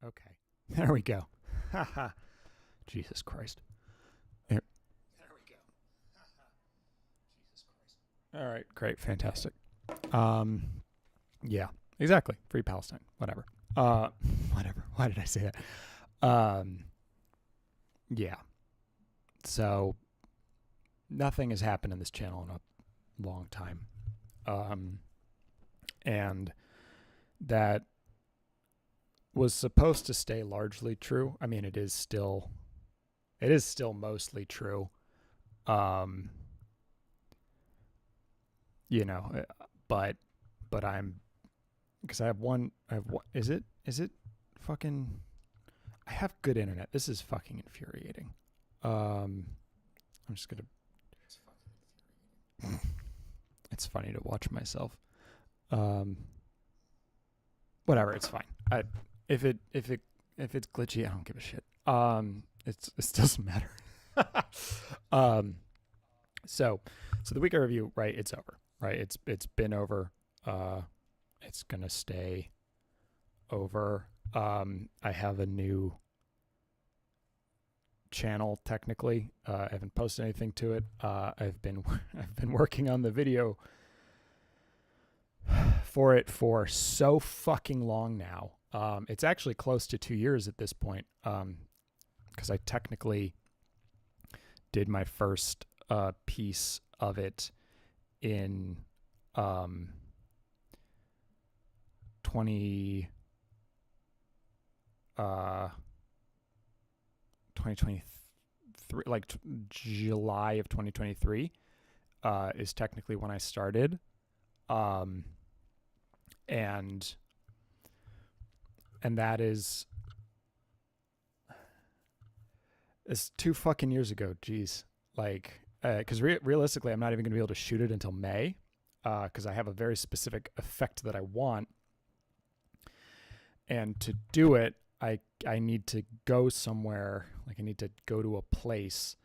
Okay. There we go. Haha. Jesus Christ. There we go. Jesus Christ. All right. Great. Fantastic. Yeah. Exactly. Free Palestine. Whatever. Whatever. Why did I say that? Yeah. So nothing has happened in this channel in a long time. And that was supposed to stay largely true. I mean, it is still mostly true. You know, but I'm, because I have one, is it fucking, I have good internet. This is fucking infuriating. I'm just gonna, it's funny to watch myself. Whatever, it's fine. If it's glitchy, I don't give a shit. It doesn't matter. So the weekend review, right? It's over, right? It's been over. It's gonna stay over. I have a new channel technically. I haven't posted anything to it. I've been working on the video for it for so fucking long now. It's actually close to 2 years at this point, because I technically did my first piece of it in 2023, like July of 2023 is technically when I started. And that is 2 fucking years ago. Jeez. Like, because realistically, I'm not even going to be able to shoot it until May, because I have a very specific effect that I want. And to do it, I need to go somewhere. Like, I need to go to a place.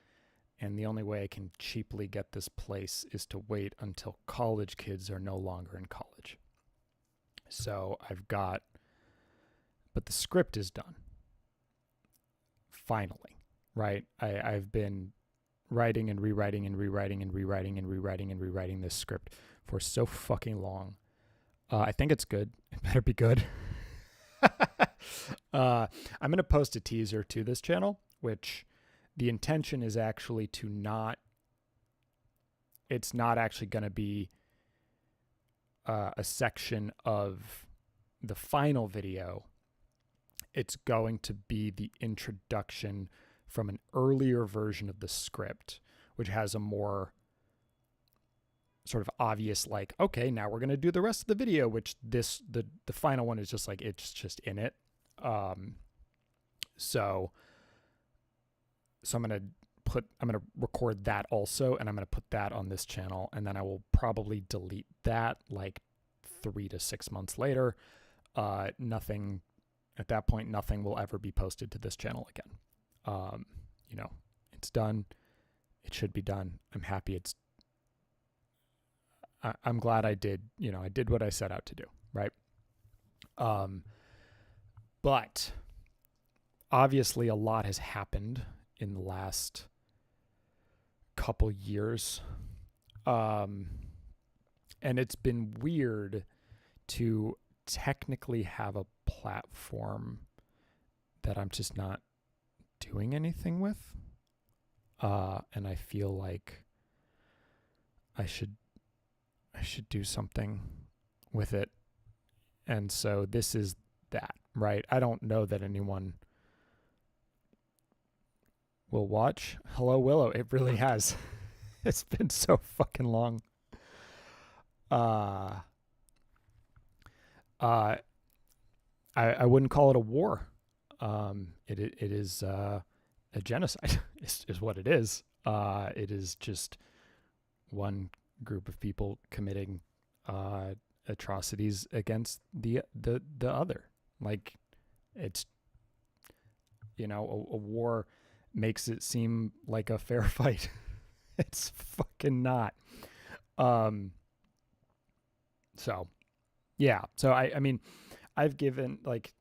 And the only way I can cheaply get this place is to wait until college kids are no longer in college. So but the script is done. Finally, right? I've been writing and rewriting and rewriting and rewriting and rewriting and rewriting this script for so fucking long. I think it's good. It better be good. I'm going to post a teaser to this channel, which the intention is actually it's not actually going to be a section of the final video. It's going to be the introduction from an earlier version of the script, which has a more sort of obvious, like, okay, now we're going to do the rest of the video, which the final one is just like, it's just in it. So I'm going to record that also, and I'm going to put that on this channel, and then I will probably delete that like 3 to 6 months later. Nothing at that point, nothing will ever be posted to this channel again. It's done. It should be done. I'm happy. I'm glad I did what I set out to do. Right. But obviously a lot has happened in the last couple years. And it's been weird to technically have a platform that I'm just not doing anything with. And I feel like I should do something with it. And so this is that, right? I don't know that anyone will watch. Hello, Willow. It really has. It's been so fucking long. I wouldn't call it a war. It is a genocide is what it is. It is just one group of people committing atrocities against the other. Like, it's, a war makes it seem like a fair fight. It's fucking not. So yeah. So I mean, I've given, like,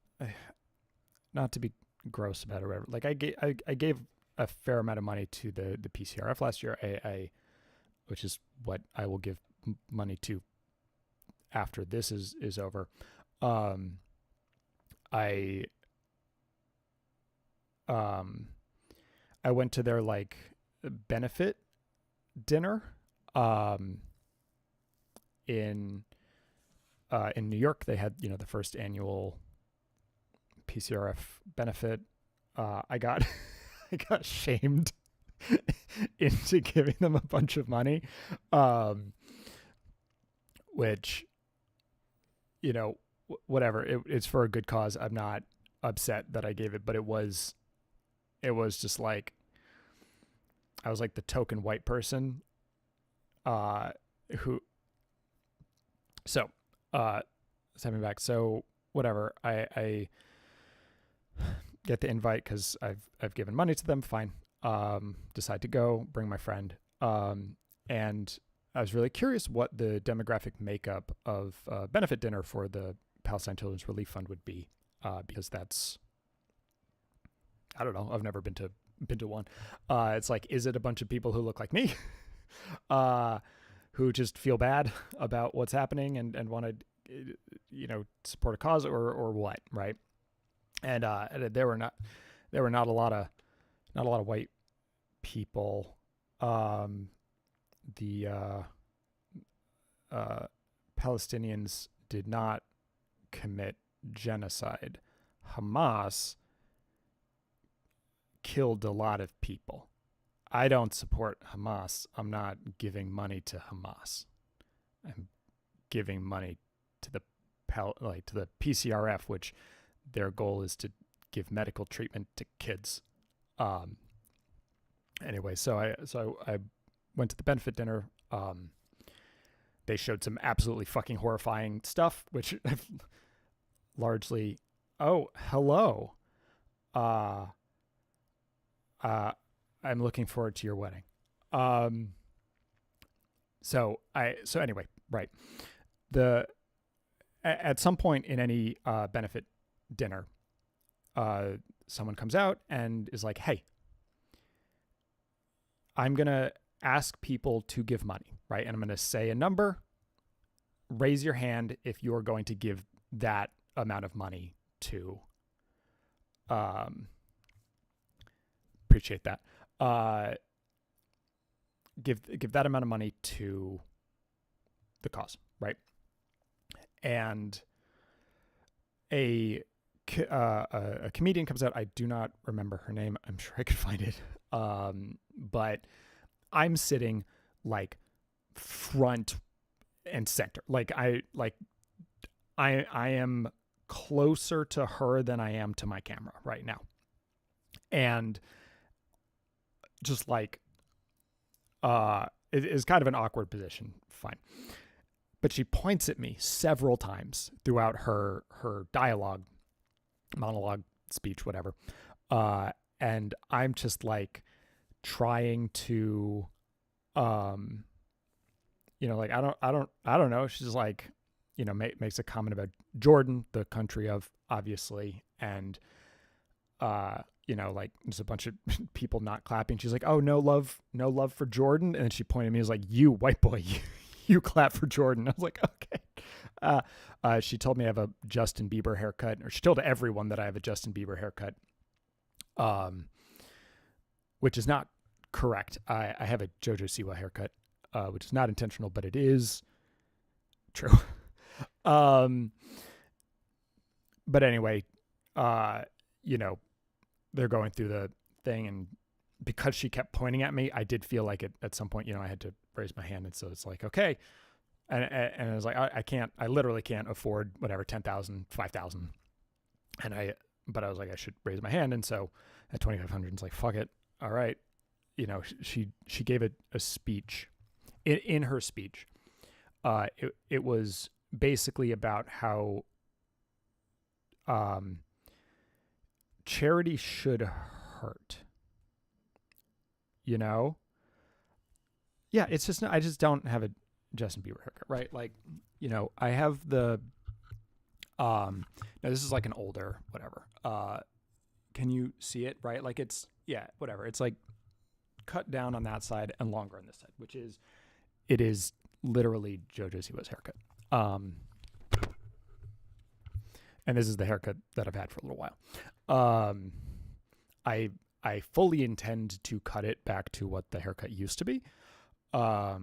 not to be gross about it or whatever. Like I gave a fair amount of money to the PCRF last year. I which is what I will give money to after this is over. I went to their like benefit dinner in New York. They had, the first annual PCRF benefit. I got I got shamed into giving them a bunch of money, which, whatever. It's for a good cause. I'm not upset that I gave it, but it was just like, I was like the token white person, who, so, send me back. So whatever, I get the invite cause I've given money to them. Fine. Decide to go, bring my friend. And I was really curious what the demographic makeup of benefit dinner for the Palestine Children's Relief Fund would be, because that's, I don't know, I've never been to one. It's like, is it a bunch of people who look like me, who just feel bad about what's happening and want to, support a cause or what, right? And there were not a lot of white people. The Palestinians did not commit genocide. Hamas killed a lot of people. I don't support Hamas. I'm not giving money to Hamas. I'm giving money to the PCRF, which their goal is to give medical treatment to kids. Anyway, so I went to the benefit dinner. They showed some absolutely fucking horrifying stuff, which I've largely. Oh, hello. I'm looking forward to your wedding. So anyway, right. At some point in any benefit dinner, someone comes out and is like, "Hey, I'm gonna ask people to give money, right? And I'm gonna say a number. Raise your hand if you're going to give that amount of money to." Appreciate that. Give that amount of money to the cause, right? And a comedian comes out. I do not remember her name. I'm sure I could find it. But I'm sitting like front and center. Like I am closer to her than I am to my camera right now. And just like, it is kind of an awkward position. Fine. But she points at me several times throughout her dialogue, monologue, speech, whatever. And I'm just like trying to, like, I don't know. She's like, makes a comment about Jordan, the country of, obviously. And, like there's a bunch of people not clapping. She's like, "Oh, no love for Jordan." And then she pointed at me, was like, "You white boy, you clap for Jordan." I was like, okay. She told me I have a Justin Bieber haircut, or she told everyone that I have a Justin Bieber haircut, which is not correct. I have a JoJo Siwa haircut, which is not intentional, but it is true. But anyway, they're going through the thing, and because she kept pointing at me, I did feel like at some point, I had to raise my hand. And so it's like, okay. And I was like, I literally can't afford whatever, 10,000, 5,000. But I was like, I should raise my hand. And so at 2,500, it's like, fuck it. All right. She gave a speech. In her speech, it was basically about how, charity should hurt, yeah, it's just, I just don't have a Justin Bieber haircut, right? Like, I have the, now this is like an older, whatever, can you see it? Right? Like it's, yeah, whatever. It's like cut down on that side and longer on this side, it is literally JoJo Siwa's haircut. And this is the haircut that I've had for a little while. I fully intend to cut it back to what the haircut used to be. But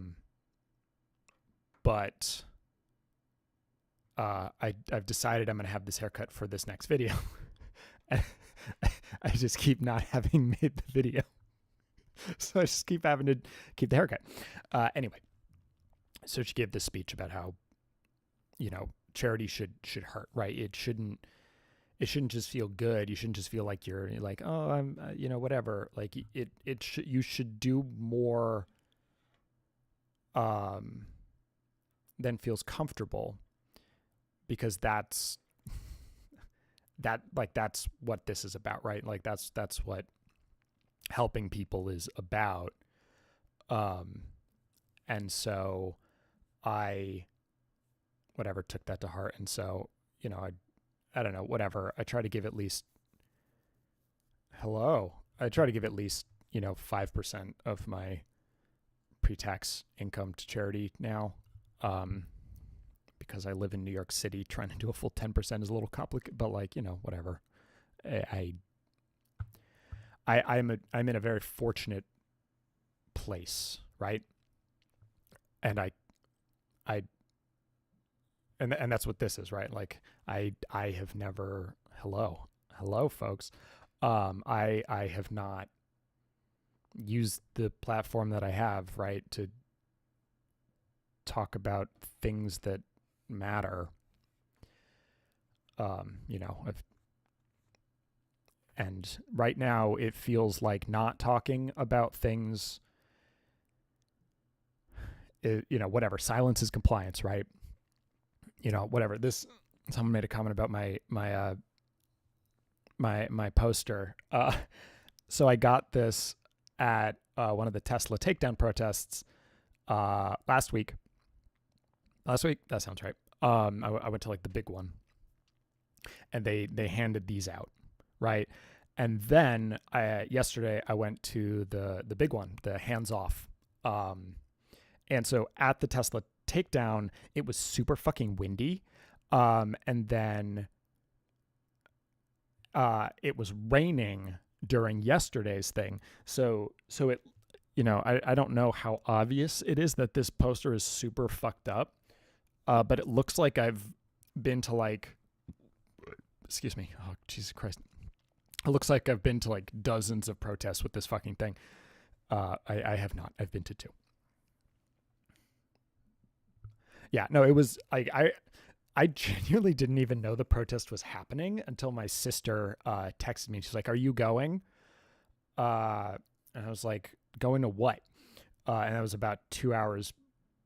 I've decided I'm going to have this haircut for this next video. I just keep not having made the video. So I just keep having to keep the haircut. Anyway, so she gave this speech about how, charity should hurt, right? It shouldn't just feel good. You shouldn't just feel like you're like, oh, I'm, whatever. Like you should do more than feels comfortable, because that's what this is about, right? Like that's what helping people is about. And so I took that to heart. And so, I don't know, whatever. I try to give at least 5% of my pre-tax income to charity now. Because I live in New York City, trying to do a full 10% is a little complicated, but whatever. I'm in a very fortunate place, right? And and that's what this is, right? Like I have never, hello folks. I have not used the platform that I have, right, to talk about things that matter. And right now it feels like not talking about things, whatever. Silence is compliance, right? Whatever. Someone made a comment about my poster. So I got this at one of the Tesla takedown protests last week. That sounds right. I went to like the big one, and they handed these out, right? And then yesterday I went to the big one, the hands off. And so at the Tesla takedown, it was super fucking windy. And then it was raining during yesterday's thing. So it, I don't know how obvious it is that this poster is super fucked up. But it looks like I've been to excuse me. Oh, Jesus Christ. It looks like I've been to dozens of protests with this fucking thing. I have not. I've been to 2. Yeah, no, it was, I genuinely didn't even know the protest was happening until my sister texted me. She's like, "Are you going?" And I was like, "Going to what?" And that was about 2 hours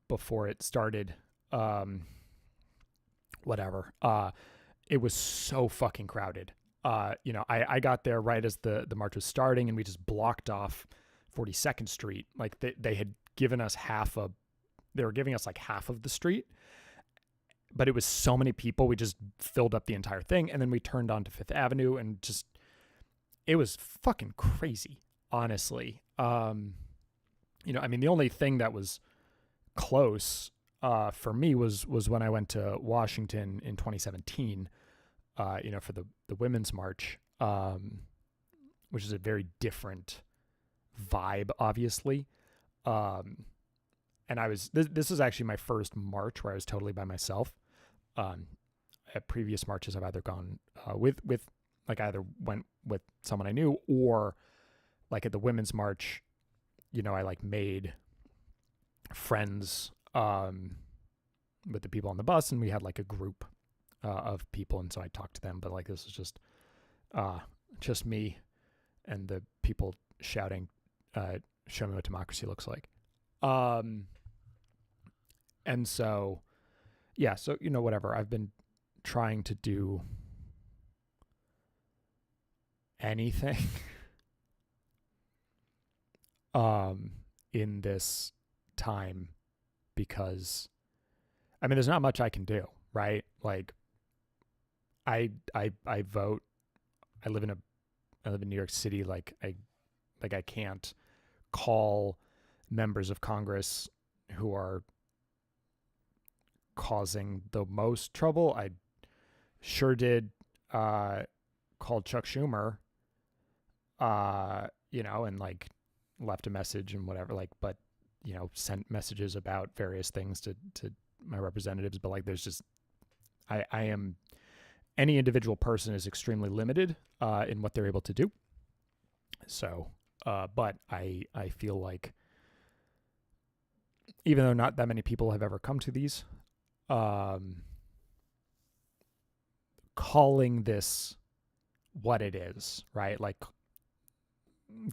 before it started. Whatever. It was so fucking crowded. I got there right as the march was starting, and we just blocked off 42nd Street. Like they had given us they were giving us half of the street, but it was so many people, we just filled up the entire thing. And then we turned on to 5th Avenue, and it was fucking crazy, honestly. The only thing that was close for me was when I went to Washington in 2017, for the Women's March, which is a very different vibe, obviously. And this is actually my first march where I was totally by myself. At previous marches, I've either gone with either went with someone I knew, or at the Women's March, I made friends with the people on the bus, and we had a group of people, and so I talked to them. But this was just me and the people shouting, "Show me what democracy looks like." And so, yeah, so, whatever. I've been trying to do anything in this time, because there's not much I can do, right? I vote. I live in a live in New York City. Like I can't call members of Congress who are causing the most trouble. I sure did call Chuck Schumer, and like left a message and whatever, like, but, sent messages about various things to my representatives. But like, there's just, any individual person is extremely limited in what they're able to do. So, but I feel like, even though not that many people have ever come to these, calling this what it is, right? Like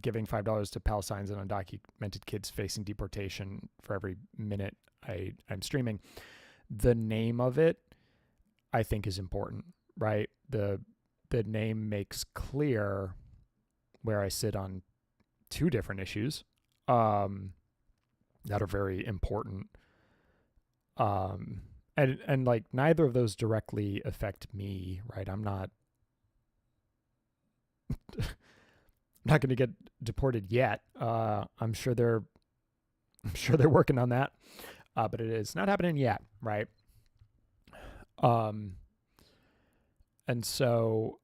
giving $5 to Palestinians and undocumented kids facing deportation for every minute I'm streaming. The name of it, I think, is important, right? The name makes clear where I sit on two different issues that are very important. And like neither of those directly affect me, right? I'm not going to get deported yet. I'm sure they're working on that. But it is not happening yet, right? And so,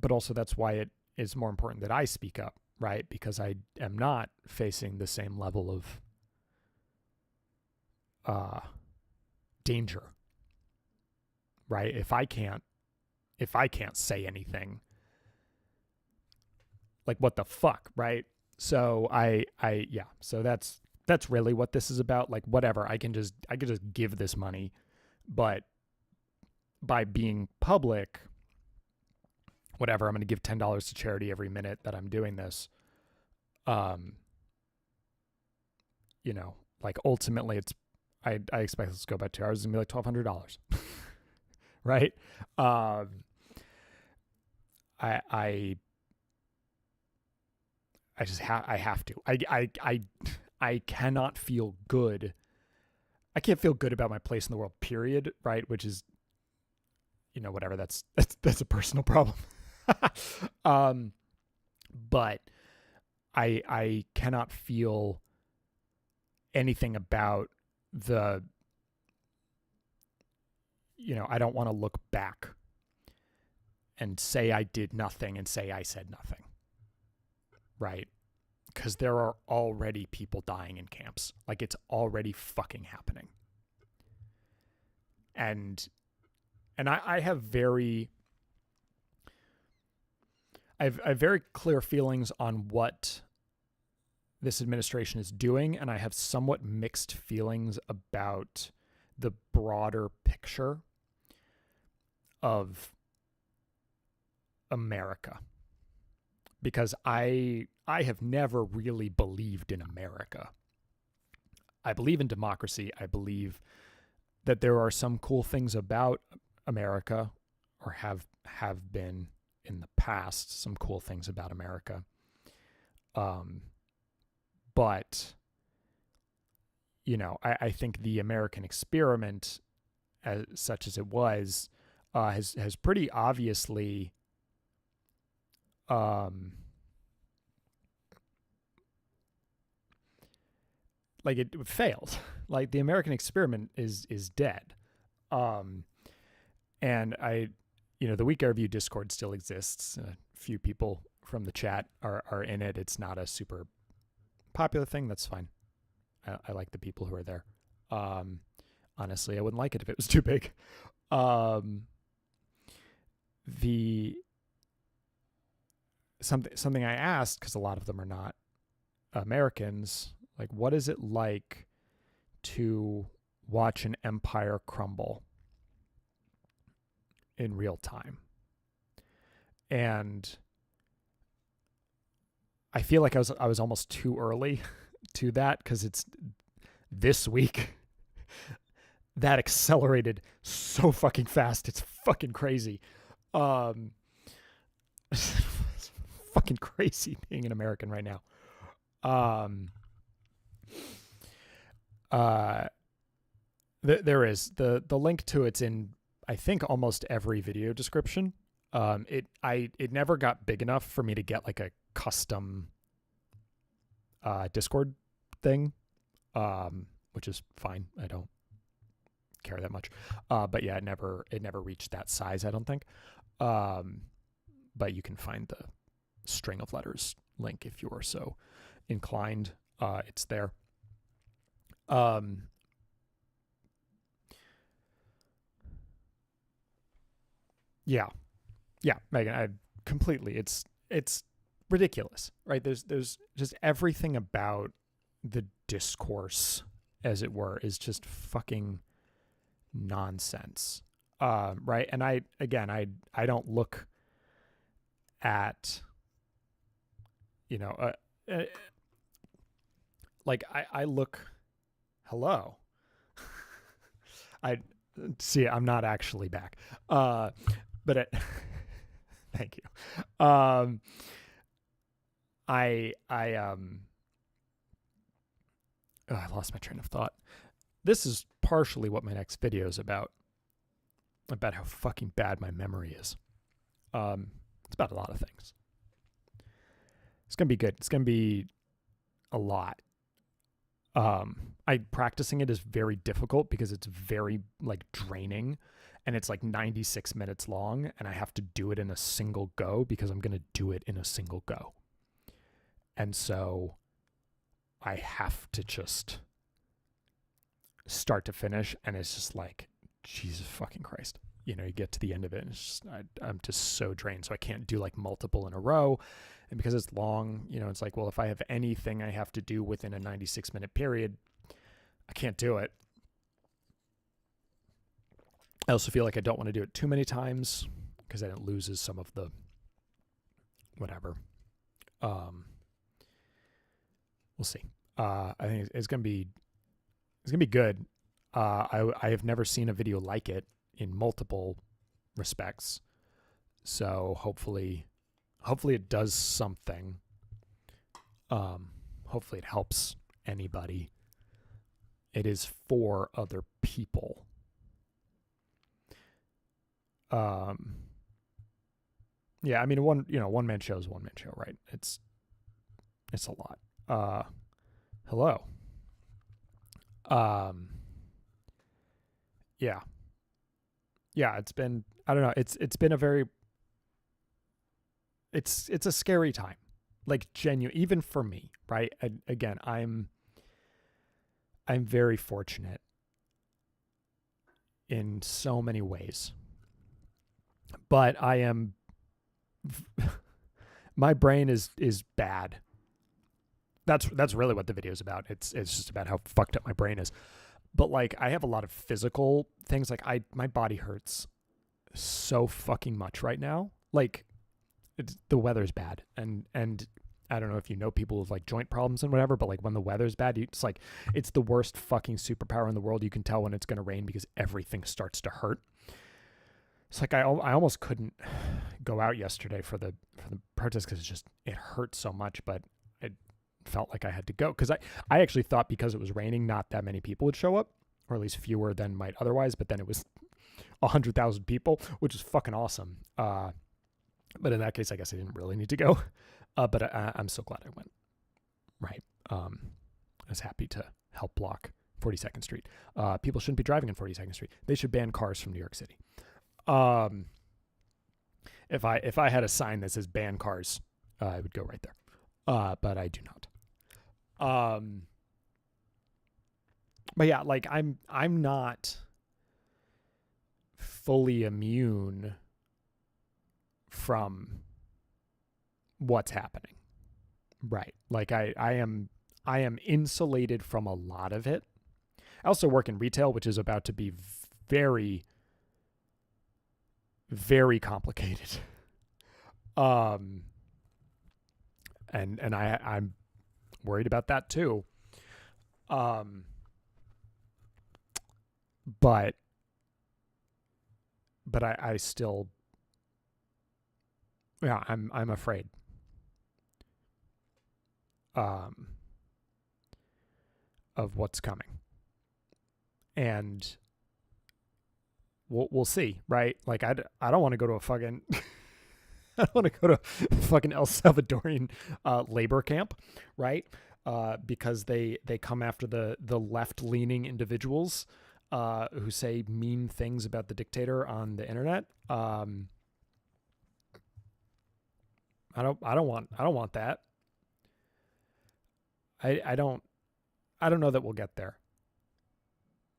but also that's why it is more important that I speak up, right? Because I am not facing the same level of danger, right? If I can't say anything, like what the fuck, right? So so that's really what this is about. Like whatever, I can just give this money, but by being public, whatever, I'm going to give $10 to charity every minute that I'm doing this. Like ultimately it's, I expect this to go about 2 hours. It's going to be like $1,200. Right. I have to, I cannot feel good. I can't feel good about my place in the world, period. Right. Which is, whatever, that's a personal problem. But I cannot feel anything about the, I don't want to look back and say I did nothing and say I said nothing. Right. Because there are already people dying in camps. Like it's already fucking happening. And I have very clear feelings on what this administration is doing, and I have somewhat mixed feelings about the broader picture of America. Because I have never really believed in America. I believe in democracy. I believe that there are some cool things about America, or have been in the past, some cool things about America. But, I think the American experiment, as such as it was, has pretty obviously like it failed. Like the American experiment is dead. And the Week I Review Discord still exists. A few people from the chat are in it. It's not a super popular thing. That's fine. I like the people who are there. Honestly, I wouldn't like it if it was too big. Something I asked, because a lot of them are not Americans, like, what is it like to watch an empire crumble in real time? And I feel like I was almost too early to that, because it's this week that accelerated so fucking fast. It's fucking crazy. It's fucking crazy being an American right now. There is the link to it's in, I think, almost every video description. It never got big enough for me to get like a custom Discord thing, which is fine. I don't care that much. But yeah, it never reached that size, I don't think. But you can find the string of letters link if you are so inclined. It's there. Yeah, Megan, I completely. It's ridiculous, right? There's just everything about the discourse, as it were, is just fucking nonsense, right? And I don't look at, like I look. Hello. I see. I'm not actually back. But it, thank you. I lost my train of thought. This is partially what my next video is about how fucking bad my memory is. It's about a lot of things. It's gonna be good. It's gonna be a lot. Practicing it is very difficult because it's very like draining, and it's like 96 minutes long, and I have to do it in a single go because I'm gonna do it in a single go. And so I have to just start to finish, and it's just like, Jesus fucking Christ. You get to the end of it, and it's just, I'm just so drained. So I can't do like multiple in a row. And because it's long, it's like, well, if I have anything I have to do within a 96-minute period, I can't do it. I also feel like I don't want to do it too many times because then it loses some of the whatever. We'll see. I think it's gonna be good. I have never seen a video like it in multiple respects, so hopefully it does something. Hopefully it helps anybody. It is for other people. Yeah, I mean, one man show is one man show, right? It's a lot. Hello. Yeah. It's been, I don't know. It's been a very, it's a scary time, like genuine, even for me, right? Again, I'm very fortunate in so many ways, but I am, my brain is bad. That's really what the video is about. It's just about how fucked up my brain is. But like, I have a lot of physical things. Like my body hurts so fucking much right now. Like, the weather's bad, and I don't know if you know people with like joint problems and whatever, but like when the weather's bad, it's like, it's the worst fucking superpower in the world. You can tell when it's gonna rain because everything starts to hurt. It's like I almost couldn't go out yesterday for the protest because it hurt so much, but it felt like I had to go because I actually thought because it was raining, not that many people would show up, or at least fewer than might otherwise. But then it was 100,000 people, which is fucking awesome. But in that case, I guess I didn't really need to go. But I'm so glad I went. Right. I was happy to help block 42nd Street. People shouldn't be driving on 42nd Street. They should ban cars from New York City. If I had a sign that says ban cars, I would go right there. But I do not. But yeah, like I'm not fully immune from what's happening. Right. Like I am insulated from a lot of it. I also work in retail, which is about to be very, very complicated. And I'm worried about that too. But I still, yeah, I'm afraid. Of what's coming. And we'll see, right? Like I don't want to go to a fucking I don't want to go to fucking El Salvadorian labor camp, right? Because they come after the left-leaning individuals who say mean things about the dictator on the internet. I don't want that. I don't know that we'll get there.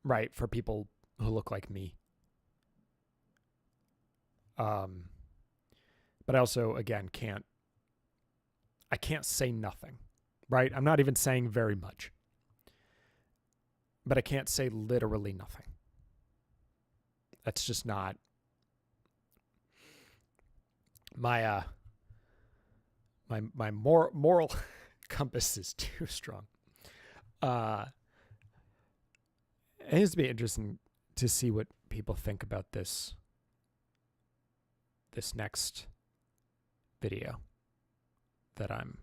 Right, for people who look like me. But I also, again, can't say nothing, right? I'm not even saying very much, but I can't say literally nothing. That's just not my moral compass is too strong. It needs to be interesting to see what people think about this next video that I'm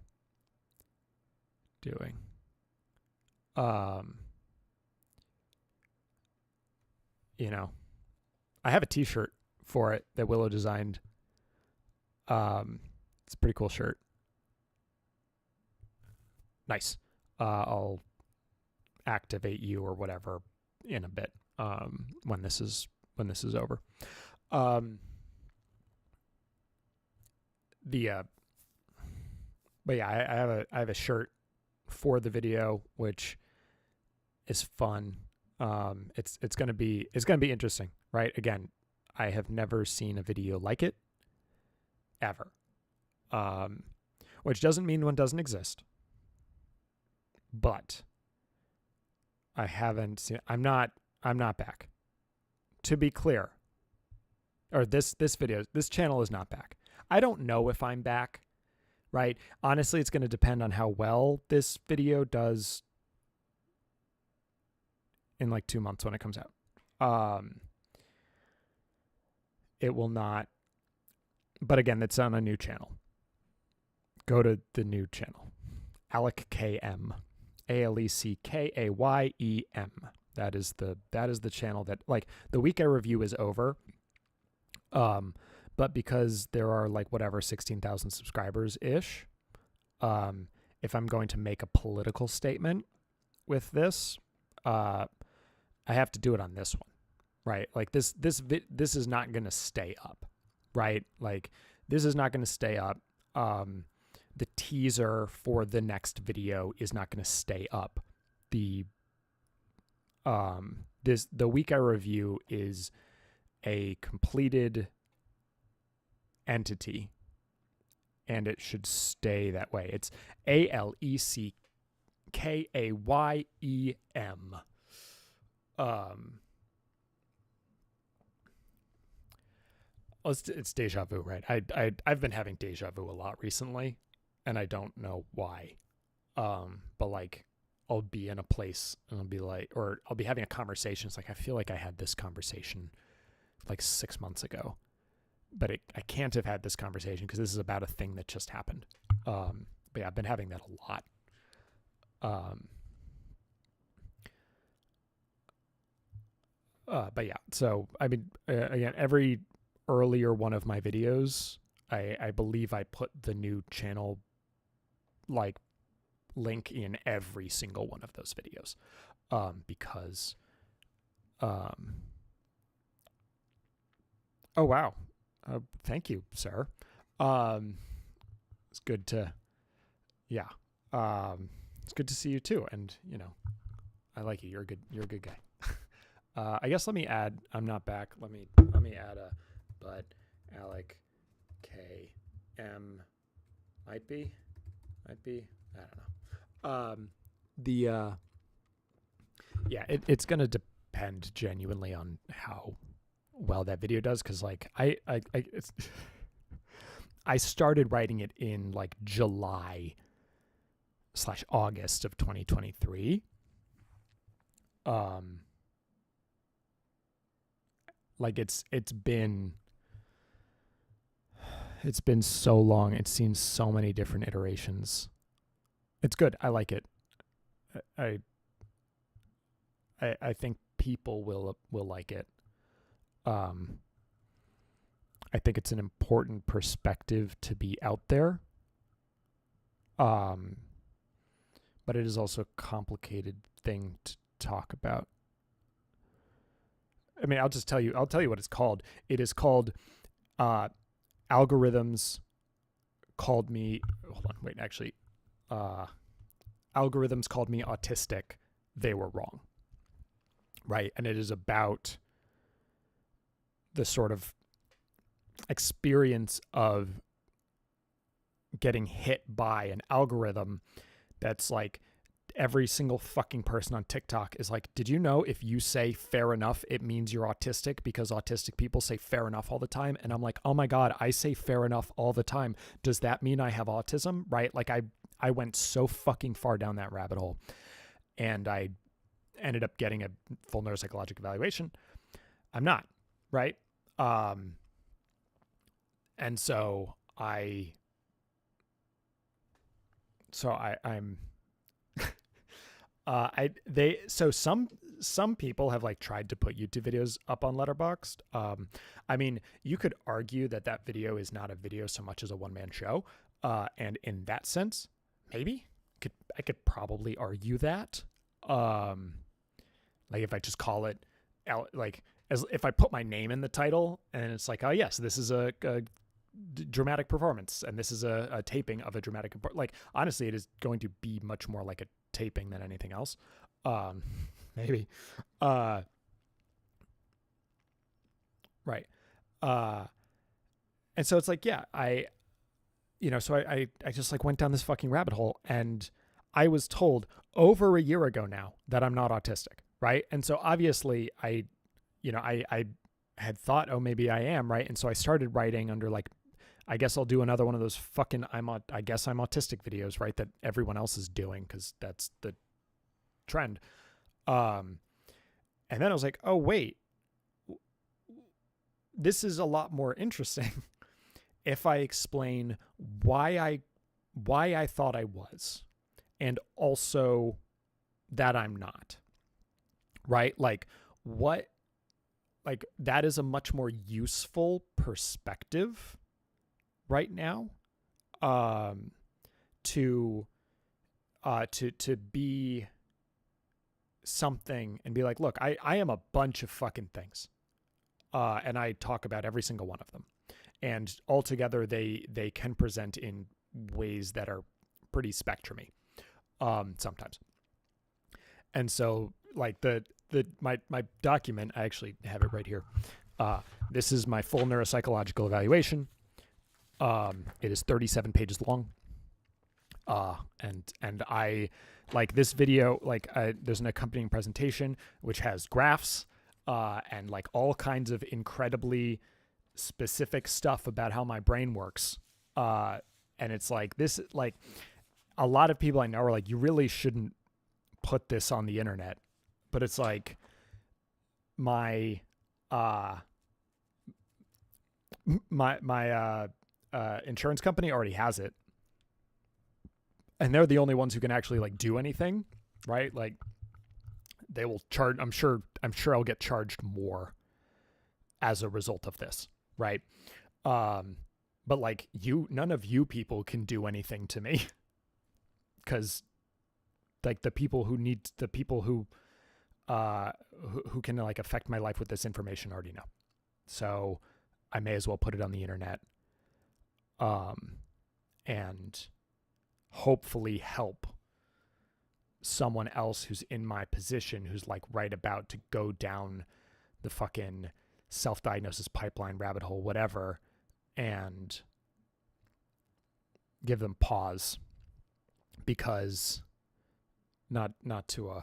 doing. You know, I have a t-shirt for it that Willow designed. It's a pretty cool shirt. Nice. I'll activate you or whatever in a bit when this is over. But yeah, I have a shirt for the video, which is fun. It's gonna be interesting, right? Again, I have never seen a video like it ever, which doesn't mean one doesn't exist, but I haven't seen. I'm not back. To be clear, or this channel is not back. I don't know if I'm back, right? Honestly, it's going to depend on how well this video does in like 2 months when it comes out. It will not, but again, it's on a new channel. Go to the new channel, Alec KM, ALECKAYEM. That is the channel that, like, the week I review is over. But because there are like whatever 16,000 subscribers ish, if I'm going to make a political statement with this, I have to do it on this one, right? Like this is not going to stay up, right? Like this is not going to stay up. The teaser for the next video is not going to stay up. The week I review is a completed entity, and it should stay that way. It's ALECKAYEM. It's deja vu, right? I've been having deja vu a lot recently, and I don't know why. But like, I'll be in a place and I'll be like, or I'll be having a conversation. It's like, I feel like I had this conversation like 6 months ago, but I can't have had this conversation because this is about a thing that just happened. But yeah, I've been having that a lot. But yeah, so I mean, again, every earlier one of my videos, I believe I put the new channel like link in every single one of those videos, because oh wow, thank you, sir. It's good to, yeah, it's good to see you too, and you know, I like you. You're a good guy. I guess let me add. I'm not back. Let me add a, but Alec KM might be. I don't know. Yeah, it's gonna depend genuinely on how well that video does, because like I started writing it in like July/August of 2023. Like it's been so long. It's seen so many different iterations. It's good. I like it. I think people will like it. I think it's an important perspective to be out there. But it is also a complicated thing to talk about. I mean, I'll tell you what it's called. It is called algorithms called me, algorithms called me autistic. They were wrong. Right? And it is about the sort of experience of getting hit by an algorithm that's like, every single fucking person on TikTok is like, did you know if you say fair enough, it means you're autistic, because autistic people say fair enough all the time? And I'm like, oh my God, I say fair enough all the time. Does that mean I have autism? Right? Like I went so fucking far down that rabbit hole, and I ended up getting a full neuropsychological evaluation. I'm not, right? And so I'm some people have like tried to put YouTube videos up on Letterboxd. I mean, you could argue that video is not a video so much as a one-man show. And in that sense, maybe I could probably argue that. Like if I just call it like, as if I put my name in the title and it's like, oh yes, this is a dramatic performance, and this is a taping of a dramatic, like, honestly, it is going to be much more like a taping than anything else. Maybe. Right. And so it's like, yeah, I just like went down this fucking rabbit hole, and I was told over a year ago now that I'm not autistic. Right. And so obviously I had thought, oh, maybe I am. Right. And so I started writing under like, I guess I'll do another one of those fucking I guess I'm autistic videos, right, that everyone else is doing, because that's the trend. And then I was like, oh wait, this is a lot more interesting if I explain why I thought I was, and also that I'm not. Right? Like that is a much more useful perspective right now, to be something and be like, look, I am a bunch of fucking things, and I talk about every single one of them, and altogether they can present in ways that are pretty spectrumy, sometimes. And so like my document, I actually have it right here. This is my full neuropsychological evaluation. It is 37 pages long. And I like this video, like, there's an accompanying presentation which has graphs, and like all kinds of incredibly specific stuff about how my brain works. And it's like, this, like, a lot of people I know are like, you really shouldn't put this on the internet, but it's like my insurance company already has it, and they're the only ones who can actually like do anything, right? Like they will charge, I'm sure I'll get charged more as a result of this, right? But like none of you people can do anything to me, because like the people who can like affect my life with this information already know. So I may as well put it on the internet, and hopefully help someone else who's in my position, who's like right about to go down the fucking self-diagnosis pipeline, rabbit hole, whatever, and give them pause. Because not to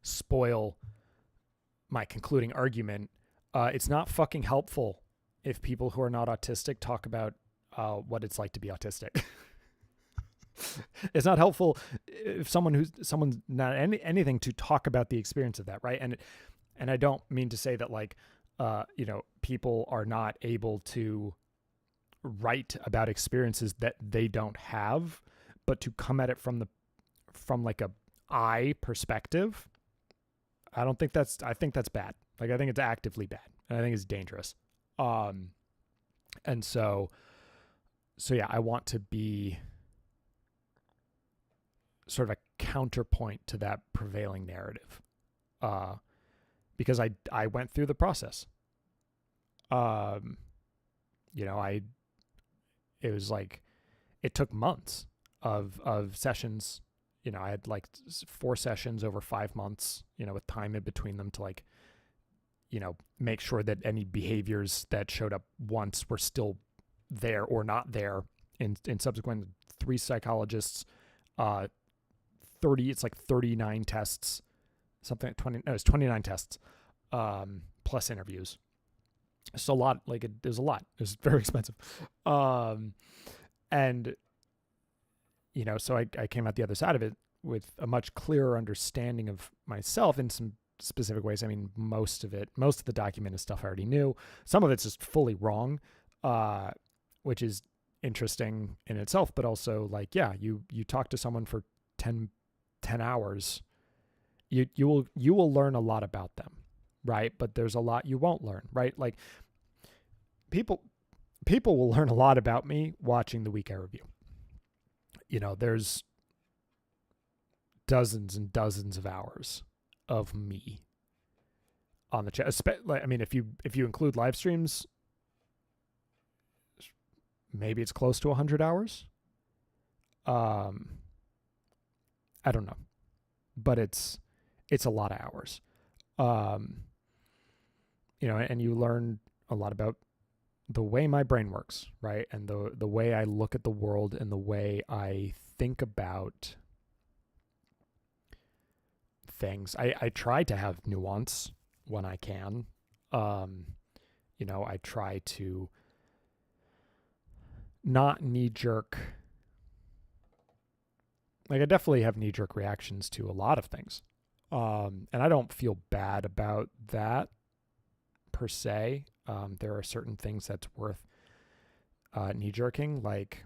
spoil my concluding argument, it's not fucking helpful if people who are not autistic talk about what it's like to be autistic. It's not helpful if someone's not anything to talk about the experience of that, right? And I don't mean to say that like people are not able to write about experiences that they don't have, but to come at it from like a I perspective, I think that's bad. Like I think it's actively bad, and I think it's dangerous. And so yeah, I want to be sort of a counterpoint to that prevailing narrative, because I went through the process. You know, it was like, it took months of sessions. You know, I had like 4 sessions over 5 months, you know, with time in between them to like, you know, make sure that any behaviors that showed up once were still there or not there in subsequent 3 psychologists, 39 tests, something like 20, no, it's 29 tests, plus interviews. So a lot, like there's a lot. It was very expensive. And, you know, so I came out the other side of it with a much clearer understanding of myself in some specific ways. I mean, most of the document is stuff I already knew. Some of it's just fully wrong, which is interesting in itself, but also like, yeah, you talk to someone for 10 hours, you will learn a lot about them, right? But there's a lot you won't learn, right? Like people will learn a lot about me watching the Week I Review. You know, there's dozens and dozens of hours of me on the chat. I mean, if you include live streams, maybe it's close to 100 hours. I don't know, but it's a lot of hours. You know, and you learn a lot about the way my brain works, right? And the way I look at the world and the way I think about things. I try to have nuance when I can. You know, I try to not knee-jerk. Like, I definitely have knee-jerk reactions to a lot of things. And I don't feel bad about that per se. There are certain things that's worth knee-jerking, like,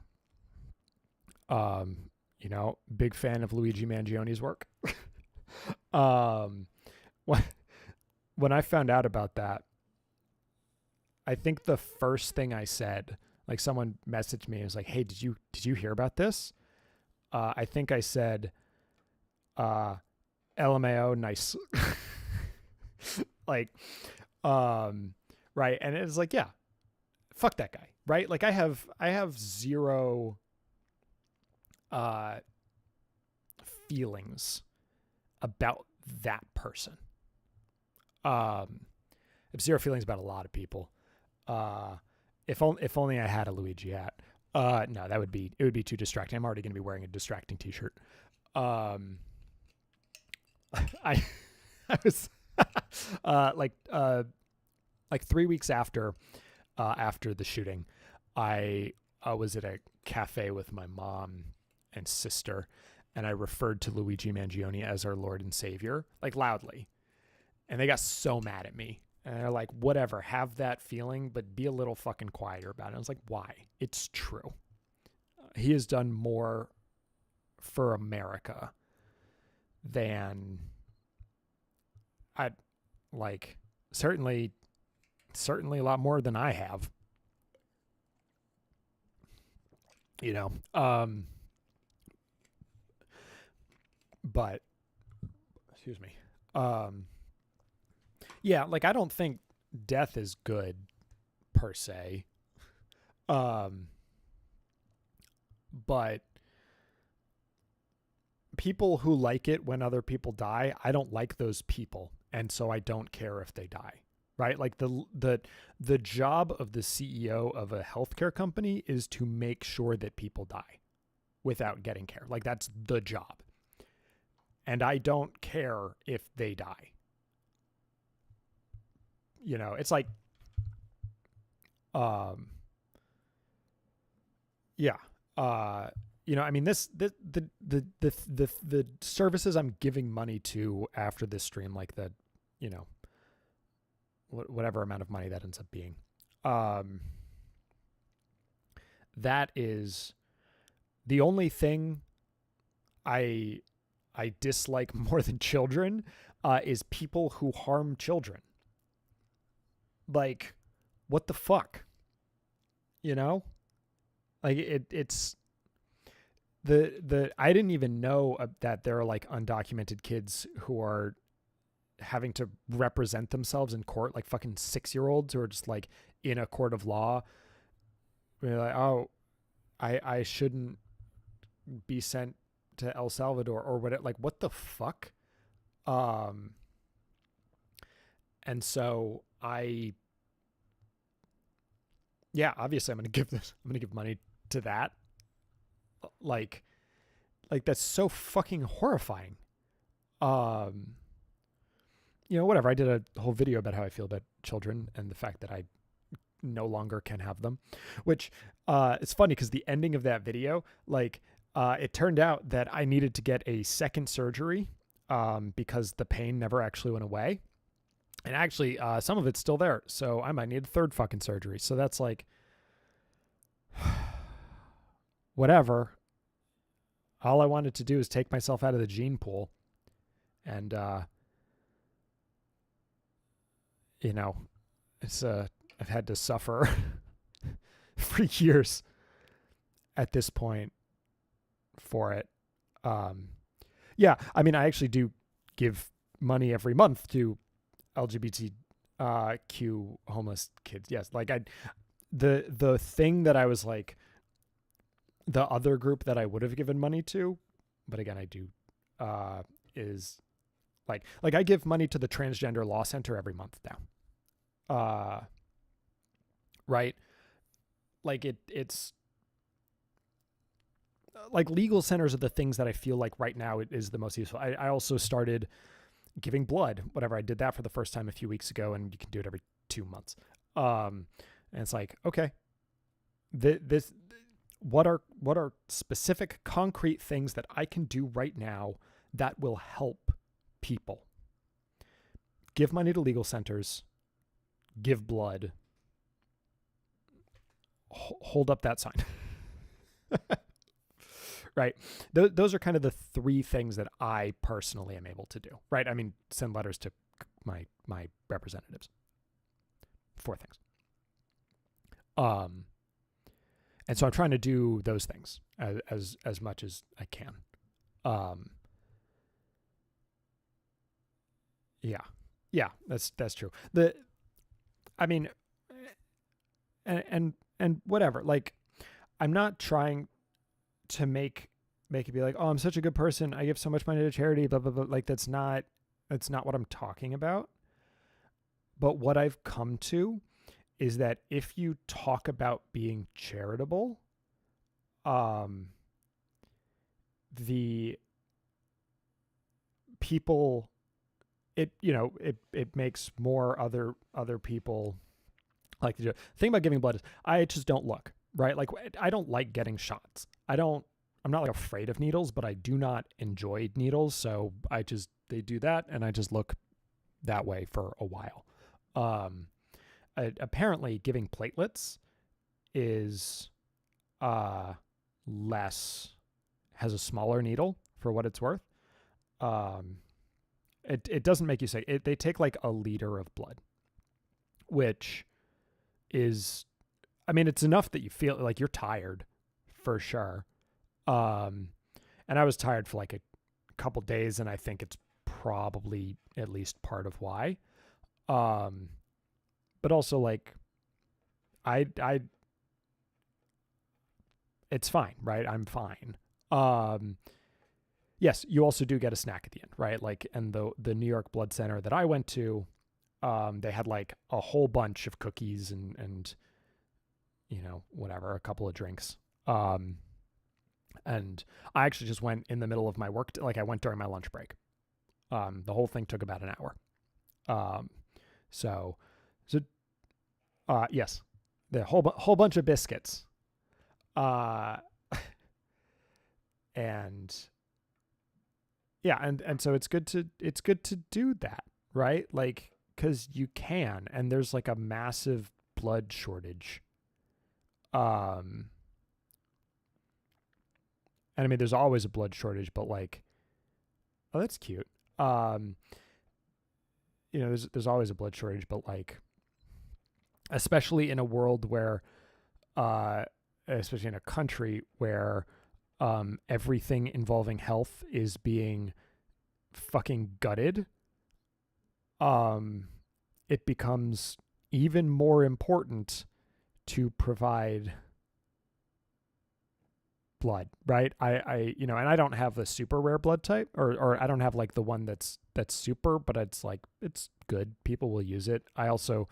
you know, big fan of Luigi Mangioni's work. When I found out about that, I think the first thing I said, like someone messaged me and was like, "Hey, did you hear about this?" I think I said, LMAO, nice. Like, right. And it was like, yeah, fuck that guy. Right. Like I have zero, feelings about that person. I have zero feelings about a lot of people. If only I had a Luigi hat. No, it would be too distracting. I'm already going to be wearing a distracting t-shirt. I was like 3 weeks after the shooting, I was at a cafe with my mom and sister, and I referred to Luigi Mangione as our Lord and Savior, like loudly. And they got so mad at me. And they're like, whatever, have that feeling, but be a little fucking quieter about it. I was like, why? It's true. He has done more for America than I like, certainly a lot more than I have. You know, but excuse me. Yeah, like I don't think death is good per se. But people who like it when other people die, I don't like those people, and so I don't care if they die. Right? Like the job of the CEO of a healthcare company is to make sure that people die without getting care. Like that's the job. And I don't care if they die. You know, it's like, yeah. You know, I mean, the services I'm giving money to after this stream, like the, you know, whatever amount of money that ends up being, that is the only thing I dislike more than children, is people who harm children. Like, what the fuck? you know, like it's the I didn't even know that there are like undocumented kids who are having to represent themselves in court, like fucking 6-year-olds who are just like in a court of law. They're like, oh, I shouldn't be sent to El Salvador or what? Like, what the fuck? Um, and so obviously I'm going to give money to that. Like that's so fucking horrifying. Whatever. I did a whole video about how I feel about children and the fact that I no longer can have them, which it's funny because the ending of that video, like, it turned out that I needed to get a second surgery because the pain never actually went away. And actually, some of it's still there. So I might need a third fucking surgery. So that's like, whatever. All I wanted to do is take myself out of the gene pool. And, I've had to suffer for years at this point for it. I mean, I actually do give money every month to LGBTQ homeless kids. Yes. Like the thing that I was like, the other group that I would have given money to, but again, I do, is like I give money to the Transgender Law Center every month now. Right. Like it's like legal centers are the things that I feel like right now it is the most useful. I also started giving blood, whatever. I did that for the first time a few weeks ago, and you can do it every 2 months. And it's like, okay, what are specific concrete things that I can do right now that will help people? Give money to legal centers, give blood, hold up that sign. Right. Those are kind of the 3 things that I personally am able to do. Right. I mean, send letters to my representatives. 4 things. And so I'm trying to do those things as much as I can. Yeah, that's true. And whatever. Like, I'm not trying to make it be like, oh, I'm such a good person, I give so much money to charity, blah blah blah. Like, that's not what I'm talking about. But what I've come to is that if you talk about being charitable, the people, it makes more other people like to do it. The thing about giving blood is I just don't look, right? Like, I don't like getting shots. I'm not like afraid of needles, but I do not enjoy needles. So they do that, and I just look that way for a while. Apparently giving platelets is has a smaller needle for what it's worth. It doesn't make you sick. They take like a liter of blood, which is, I mean, it's enough that you feel like you're tired for sure. And I was tired for like a couple days, and I think it's probably at least part of why. But also, like, I it's fine, right? I'm fine. Yes, you also do get a snack at the end, right? Like, and the New York Blood Center that I went to, they had like a whole bunch of cookies and whatever, a couple of drinks. And I actually just went in the middle of my work, like I went during my lunch break. The whole thing took about an hour. Yes, the whole bunch of biscuits. And yeah, and so it's good to do that, right? Like, cause you can, and there's like a massive blood shortage. And I mean, there's always a blood shortage, but like, oh, that's cute. There's always a blood shortage, but like, especially in a world where uh, especially in a country where everything involving health is being fucking gutted, it becomes even more important to provide blood, right? I and I don't have the super rare blood type, or I don't have like the one that's super, but it's like, it's good. People will use it. I also,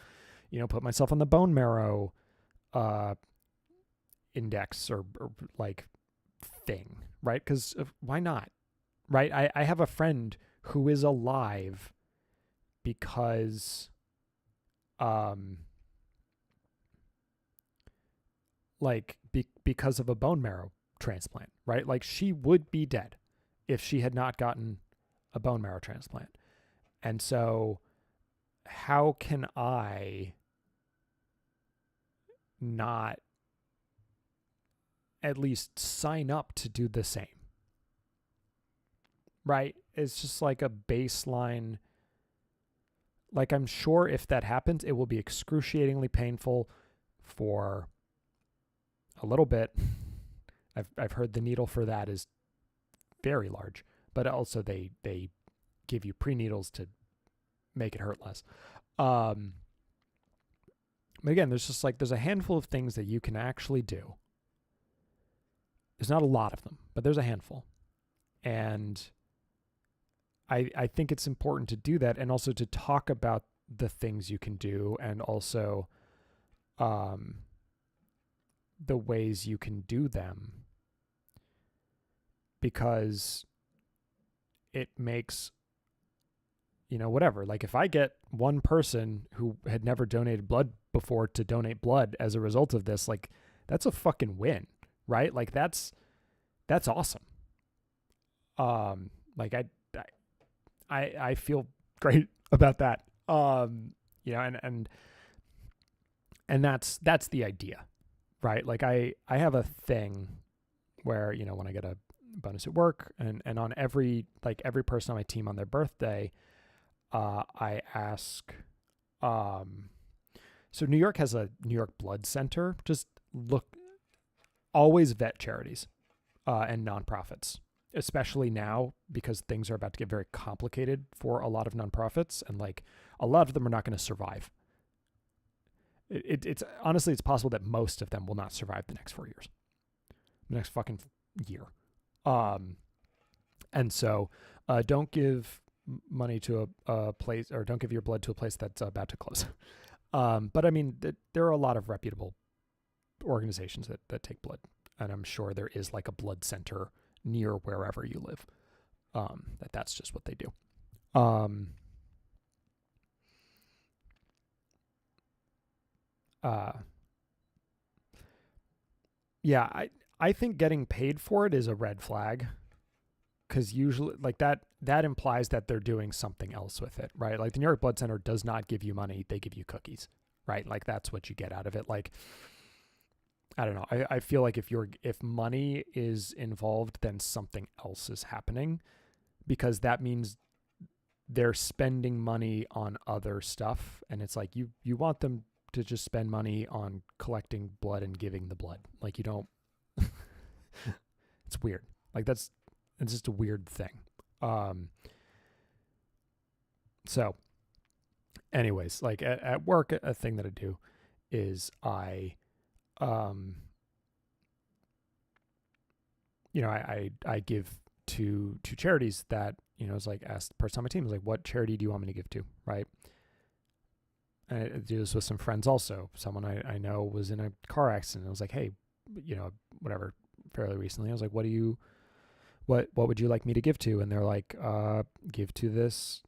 put myself on the bone marrow index or like thing, right? Because why not, right? I have a friend who is alive because because of a bone marrow transplant, right? Like, she would be dead if she had not gotten a bone marrow transplant. And so how can I not at least sign up to do the same? Right? It's just like a baseline. Like, I'm sure if that happens, it will be excruciatingly painful for a little bit. I've heard the needle for that is very large, but also they give you prenatals to make it hurt less. But again, there's a handful of things that you can actually do. There's not a lot of them, but there's a handful. And I think it's important to do that, and also to talk about the things you can do, and also the ways you can do them, because it makes, whatever. Like, if I get one person who had never donated blood before to donate blood as a result of this, like, that's a fucking win, right? Like, that's awesome. Like, I feel great about that. And that's the idea, right? Like, I have a thing where, when I get a bonus at work, and on every person on my team on their birthday, I ask, so New York has a New York Blood Center. Just always vet charities and nonprofits, especially now, because things are about to get very complicated for a lot of nonprofits, and like, a lot of them are not going to survive. It's honestly, it's possible that most of them will not survive the next 4 years, the next fucking year. And so don't give money to a place, or don't give your blood to a place that's about to close. But I mean, there are a lot of reputable organizations that take blood, and I'm sure there is like a blood center near wherever you live. That's just what they do. Yeah, I think getting paid for it is a red flag, because usually, like, that implies that they're doing something else with it, right? Like, the New York Blood Center does not give you money; they give you cookies, right? Like, that's what you get out of it. Like, I don't know. I feel like if money is involved, then something else is happening, because that means they're spending money on other stuff, and it's like, you want them to just spend money on collecting blood and giving the blood. Like, you don't. It's weird. Like, it's just a weird thing. So anyways, like, at work, a thing that I do is I give to charities that, it's like, ask the person on my team, is like, what charity do you want me to give to, right? And I do this with some friends also. Someone I know was in a car accident. I was like, hey, whatever, fairly recently. I was like, what would you like me to give to? And they're like, give to this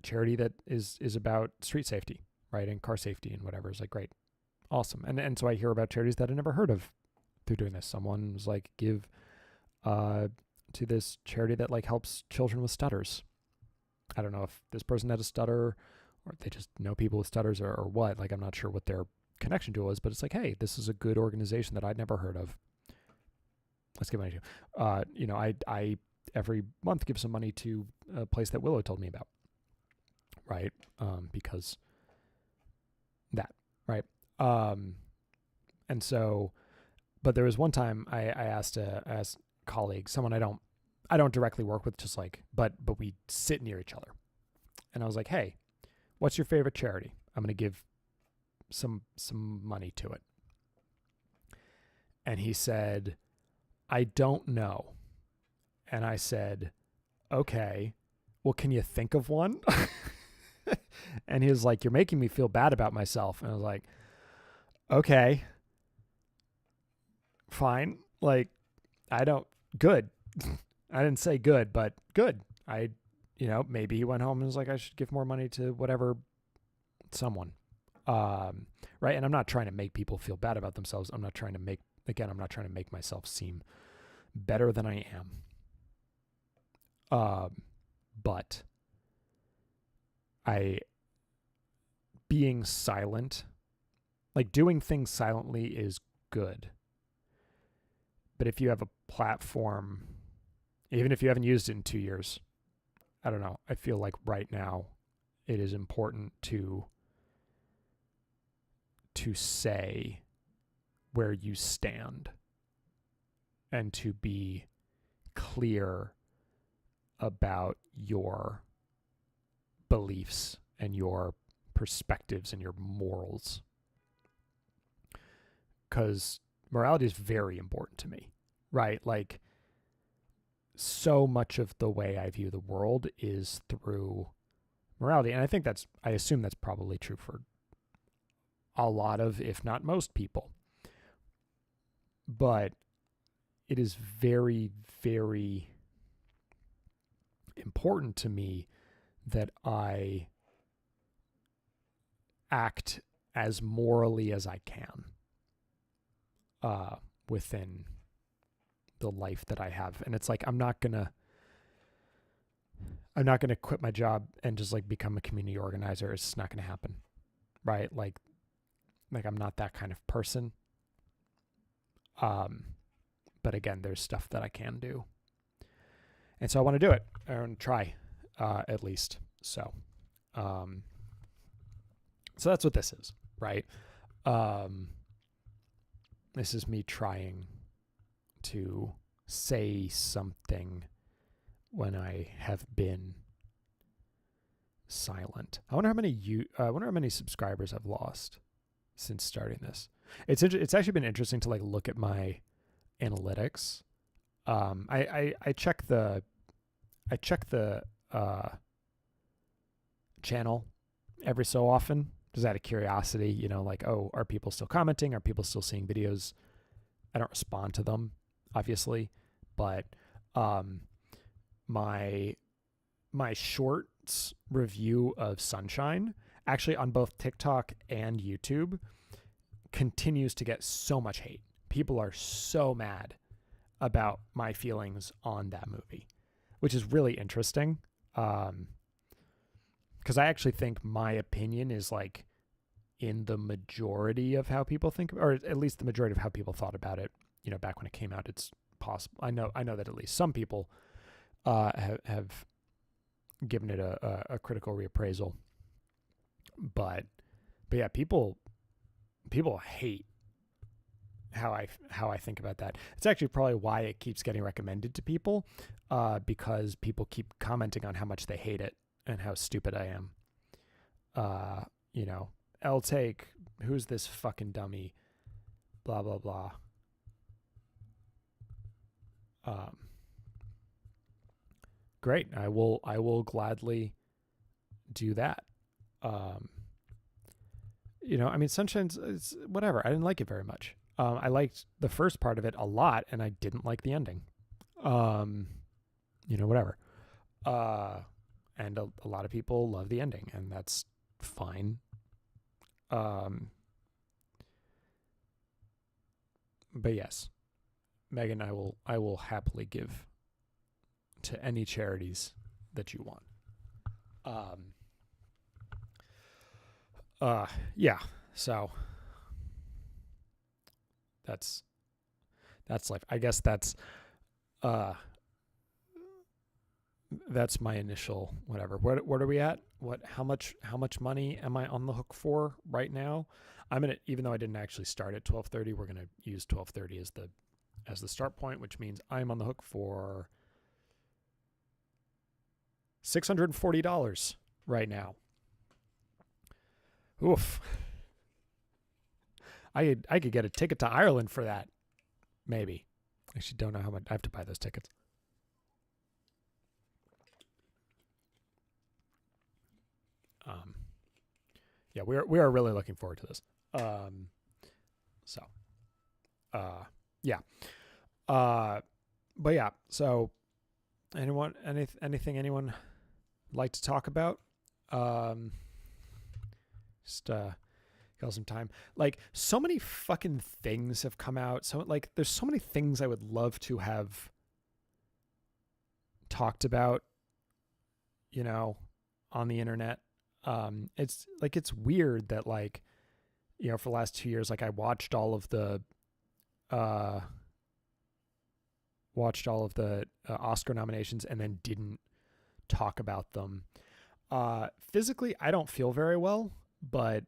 charity that is about street safety, right, and car safety and whatever. It's like, great, awesome. And so I hear about charities that I never heard of through doing this. Someone was like, give to this charity that like helps children with stutters. I don't know if this person had a stutter, or they just know people with stutters, or what. Like, I'm not sure what their connection to it was, but it's like, hey, this is a good organization that I'd never heard of. Let's give money to. I every month give some money to a place that Willow told me about, right? Because that, right? And so, but there was one time I asked a colleague, someone I don't directly work with, just like, but we sit near each other. And I was like, hey, what's your favorite charity? I'm going to give some money to it. And he said, I don't know. And I said, okay, well, can you think of one? And he was like, you're making me feel bad about myself. And I was like, okay, fine. Like, good. I didn't say good, but good. Maybe he went home and was like, I should give more money to whatever, someone. Right. And I'm not trying to make people feel bad about themselves. I'm not trying to make myself seem better than I am. But being silent, like doing things silently, is good. But if you have a platform, even if you haven't used it in 2 years, I don't know, I feel like right now it is important to say where you stand and to be clear about your beliefs and your perspectives and your morals. Because morality is very important to me, right? Like, so much of the way I view the world is through morality. And I assume that's probably true for a lot of, if not most people. But it is very, very important to me that I act as morally as I can within the life that I have. And it's like, I'm not gonna quit my job and just like become a community organizer. It's just not gonna happen, right? Like I'm not that kind of person. But again, there's stuff that I can do, and so I want to do it. I want to try, at least. So that's what this is, right? This is me trying to say something when I have been silent. I wonder how many subscribers I've lost since starting this. It's actually been interesting to like look at my analytics. I check the channel every so often, just out of curiosity, like, oh, are people still commenting? Are people still seeing videos? I don't respond to them, obviously, but my shorts review of Sunshine, actually on both TikTok and YouTube, continues to get so much hate. People are so mad about my feelings on that movie, which is really interesting. Because I actually think my opinion is like in the majority of how people think, or at least the majority of how people thought about it, back when it came out. It's possible. I know that at least some people have given it a critical reappraisal. But yeah, people hate how I think about that. It's actually probably why it keeps getting recommended to people, because people keep commenting on how much they hate it and how stupid I am. I'll take, who's this fucking dummy, blah blah blah. Great. I will gladly do that. Sunshine's, it's whatever. I didn't like it very much. I liked the first part of it a lot, and I didn't like the ending. Whatever. And a lot of people love the ending, and that's fine. But yes, Megan, I will happily give to any charities that you want. Yeah. So that's life. I guess that's that's my initial whatever. What are we at? How much money am I on the hook for right now? I'm gonna, even though I didn't actually start at 12:30, we're gonna use 12:30 as the start point, which means I'm on the hook for $640 right now. Oof. I could get a ticket to Ireland for that. Maybe. I actually don't know how much I have to buy those tickets. Yeah, we are really looking forward to this. Yeah. But yeah, so anything anyone like to talk about? Just kill some time. Like, so many fucking things have come out. So like, there's so many things I would love to have talked about, you know, on the internet. It's like, it's weird that, like, you know, for the last 2 years, like, I watched all of the Oscar nominations and then didn't talk about them. Physically, I don't feel very well, but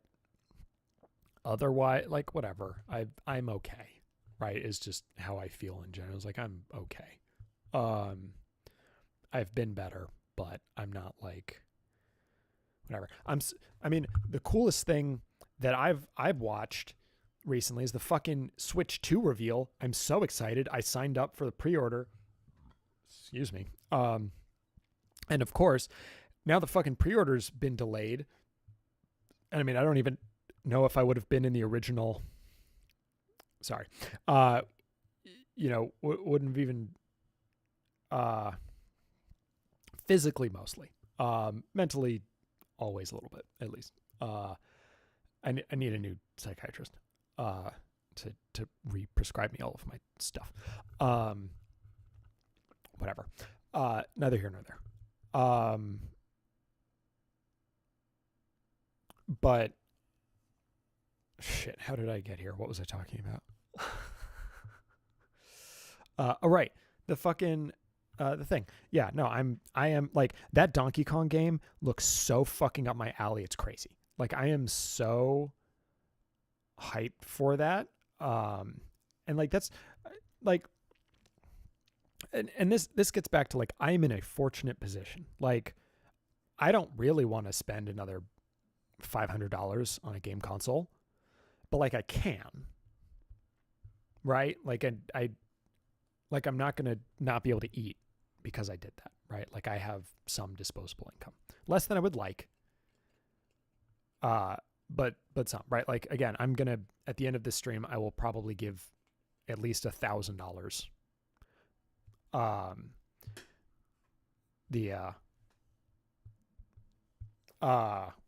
otherwise, like, whatever, I'm okay, right? Is just how I feel in general. It's like, I'm okay. I've been better, but I'm not, like, whatever. I mean, the coolest thing that I've watched recently is the fucking Switch 2 reveal. I'm so excited. I signed up for the pre-order. Excuse me. And of course, now the fucking pre-order's been delayed. And I mean, I don't even know if I would have been in the original. Sorry. You know, wouldn't have even physically, mostly. Mentally, always a little bit, at least. I need a new psychiatrist to re-prescribe me all of my stuff. Whatever. Neither here nor there. But shit, how did I get here? What was I talking about? Oh, right. The fucking the thing. Yeah, no, I am like, that Donkey Kong game looks so fucking up my alley. It's crazy. Like, I am so hyped for that. And like, that's like, and this gets back to, like, I'm in a fortunate position. Like, I don't really want to spend another $500 on a game console, but like, I can, right? Like, I like, I'm not going to not be able to eat because I did that, right? Like, I have some disposable income, less than I would like. But some, right? Like, again, I'm going to, at the end of this stream, I will probably give at least $1,000.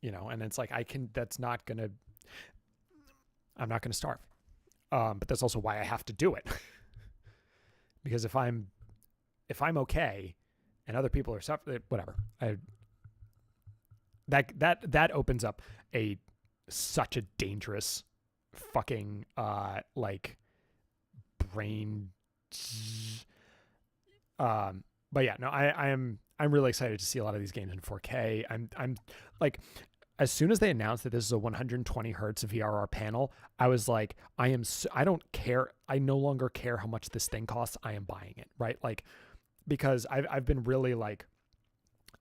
You know, and it's like, that's not going to, I'm not going to starve. But that's also why I have to do it. Because if I'm okay and other people are suffering, whatever, that opens up such a dangerous fucking like brain. But yeah, no, I'm really excited to see a lot of these games in 4K. I'm like, as soon as they announced that this is a 120 hertz VRR panel, I was like, I don't care. I no longer care how much this thing costs. I am buying it, right? Like, because I've been really, like,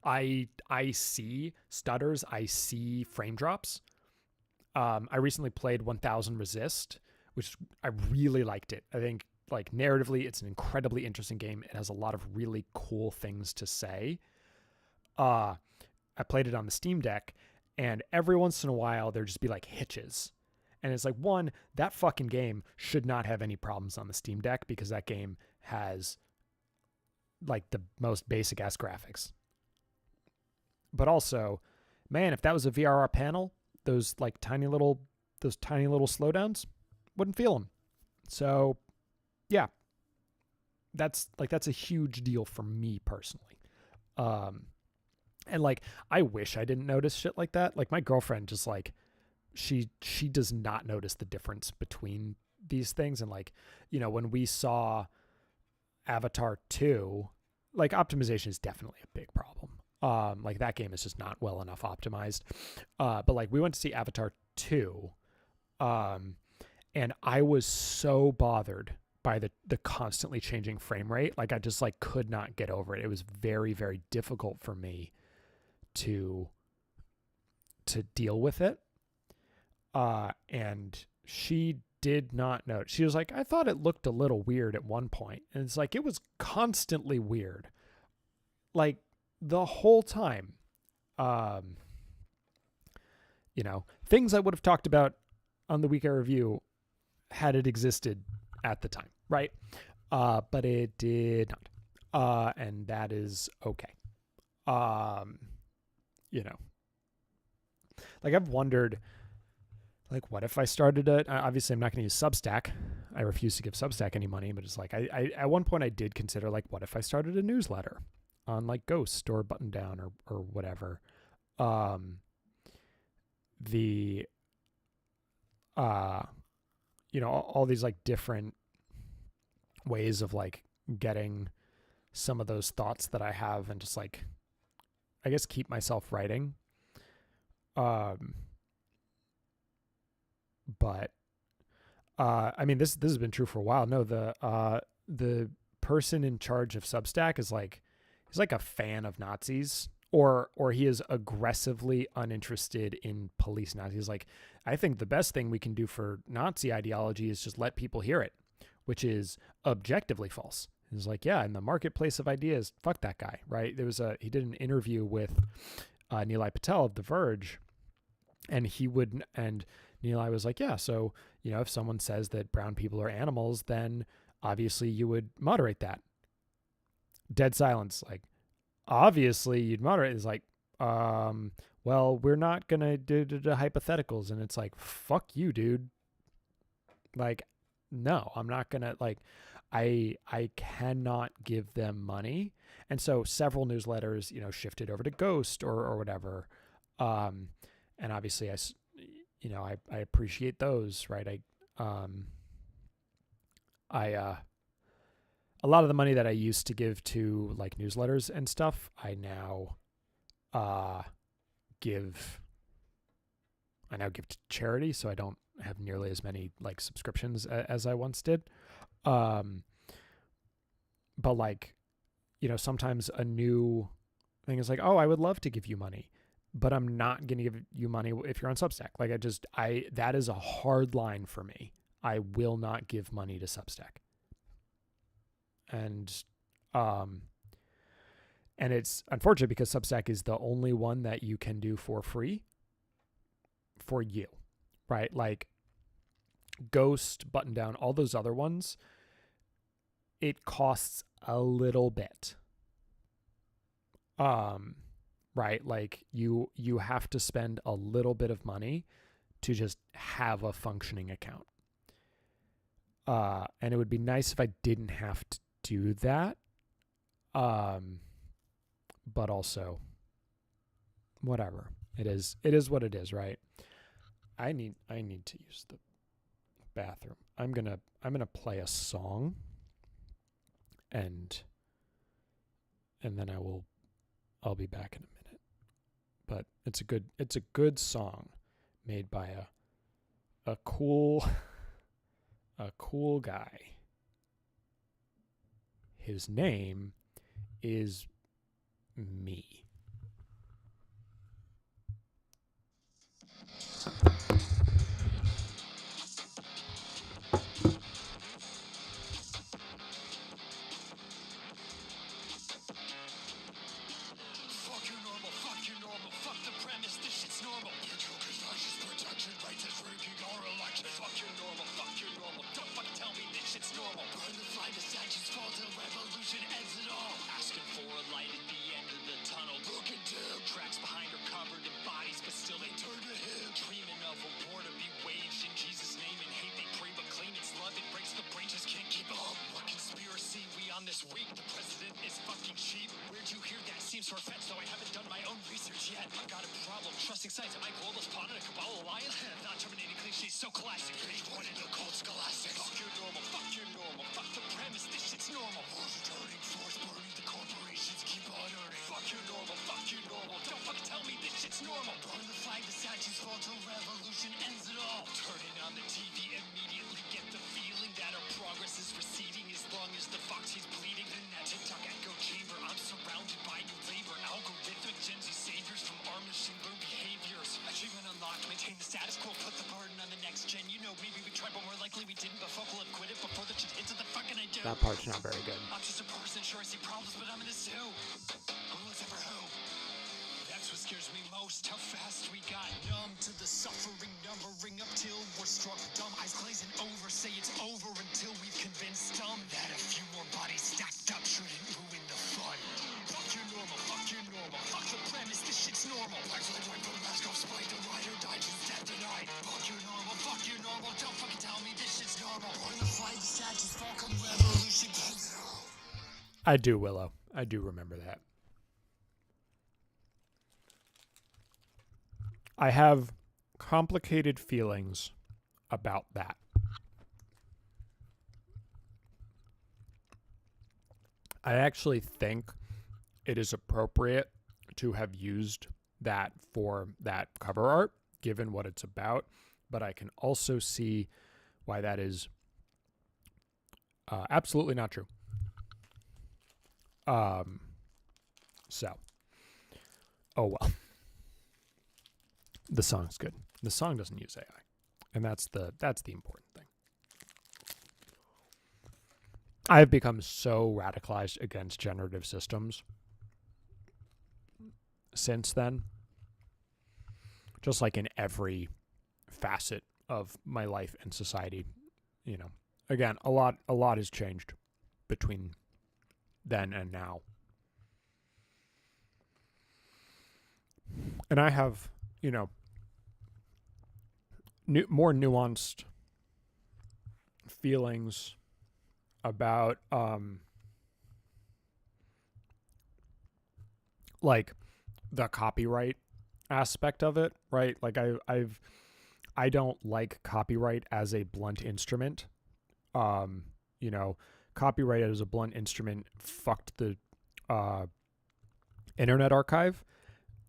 I see stutters, I see frame drops. I recently played 1000 Resist, which I really liked it. I think, like, narratively, it's an incredibly interesting game. It has a lot of really cool things to say. I played it on the Steam Deck, and every once in a while, there'd just be, like, hitches. And it's like, one, that fucking game should not have any problems on the Steam Deck, because that game has, like, the most basic-ass graphics. But also, man, if that was a VRR panel, those tiny little slowdowns, wouldn't feel them. So, yeah, that's a huge deal for me personally. And, like, I wish I didn't notice shit like that. Like, my girlfriend just, like, she does not notice the difference between these things. And, like, you know, when we saw Avatar 2, like optimization is definitely a big problem. Like that game is just not well enough optimized. But like we went to see Avatar 2, and I was so bothered by the constantly changing frame rate. Like I just like could not get over it. It was very, very difficult for me to deal with it. And she did not know. She was like, I thought it looked a little weird at one point. And it's like, it was constantly weird. Like the whole time. You know, things I would have talked about on the Week I Review had it existed at the time, right? But it did not. And that is okay. You know, like I've wondered, like, what if I started obviously I'm not going to use Substack. I refuse to give Substack any money, but it's like, I at one point I did consider, like, what if I started a newsletter on like Ghost or Button Down or whatever. You know, all these like different ways of like getting some of those thoughts that I have and just like, I guess, keep myself writing. But I mean, this has been true for a while. No, the person in charge of Substack is like, he's like a fan of Nazis, or he is aggressively uninterested in police Nazis. Like, I think the best thing we can do for Nazi ideology is just let people hear it, which is objectively false. He's like, yeah, in the marketplace of ideas, fuck that guy, right? He did an interview with Nilay Patel of The Verge, and Nilay was like, yeah, so, you know, if someone says that brown people are animals, then obviously you would moderate that. Dead silence. Like, obviously you'd moderate. It's like, well, we're not going to do hypotheticals. And it's like, fuck you, dude. Like, no, I'm not going to, like, I cannot give them money. And so several newsletters, you know, shifted over to Ghost or whatever. And obviously I appreciate those, right? A lot of the money that I used to give to like newsletters and stuff, I now give to charity, so I don't have nearly as many like subscriptions as I once did. But like, you know, sometimes a new thing is like, oh, I would love to give you money, but I'm not going to give you money if you're on Substack. Like that is a hard line for me. I will not give money to Substack. And it's unfortunate because Substack is the only one that you can do for free for you, right? Like Ghost, Button Down, all those other ones, it costs a little bit. Right? Like you have to spend a little bit of money to just have a functioning account. And it would be nice if I didn't have to do that. But also whatever. It is what it is, right? I need to use the bathroom. I'm going to play a song and then I'll be back in a minute. But it's a good song made by a cool guy. His name is Me. Sites, am I globalist pawn in a cabal alliance? Not terminating cliches, so classic. Page one in the cold scholastic. Fuck your normal, fuck the premise, this shit's normal. Who's turning force, burning the corporation? deportations keep on earning. Fuck your normal, fuck your normal. Don't fucking tell me this shit's normal. Burn the flag, the statues fall till revolution ends it all. Turning on the TV, immediately get the feeling that our progress is receding as long as the fox is bleeding. In that TikTok echo chamber, I'm surrounded by new labor. Algorithmic Gen Z saviors from our machine learned behaviors. Achievement unlocked, maintain the status quo, put the burden on the next gen. You know, maybe we tried, but more likely we didn't. But folk will have quit it before the shit hits it. The fucking I do. That part's not very good. I'm just a person, sure I see problems, but I'm in a zoo. Who looks out for who? That's what scares me most, how fast we got numb to the suffering, numbering up till we're struck dumb. Eyes glazing over, say it's over until we've convinced them that a few more bodies stacked up shouldn't ruin the fun. Fuck your normal, fuck your normal, fuck the premise, this shit's normal. Black flag, white, put a mask off, spike the ride or die, choose death denied. Fuck your normal, don't fucking tell me this shit's normal. Burn the flag, the statues fall, come revolution. I do, Willow. I do remember that. I have complicated feelings about that. I actually think it is appropriate to have used that for that cover art, given what it's about, but I can also see why that is absolutely not true. So, oh well. The song's good. The song doesn't use AI, and that's the important thing. I have become so radicalized against generative systems since then. Just like in every facet of my life and society, you know. Again, a lot has changed between then and now. And I have, you know, more nuanced feelings about like the copyright aspect of it, right? Like I don't like copyright as a blunt instrument. You know, copyright as a blunt instrument fucked the Internet Archive,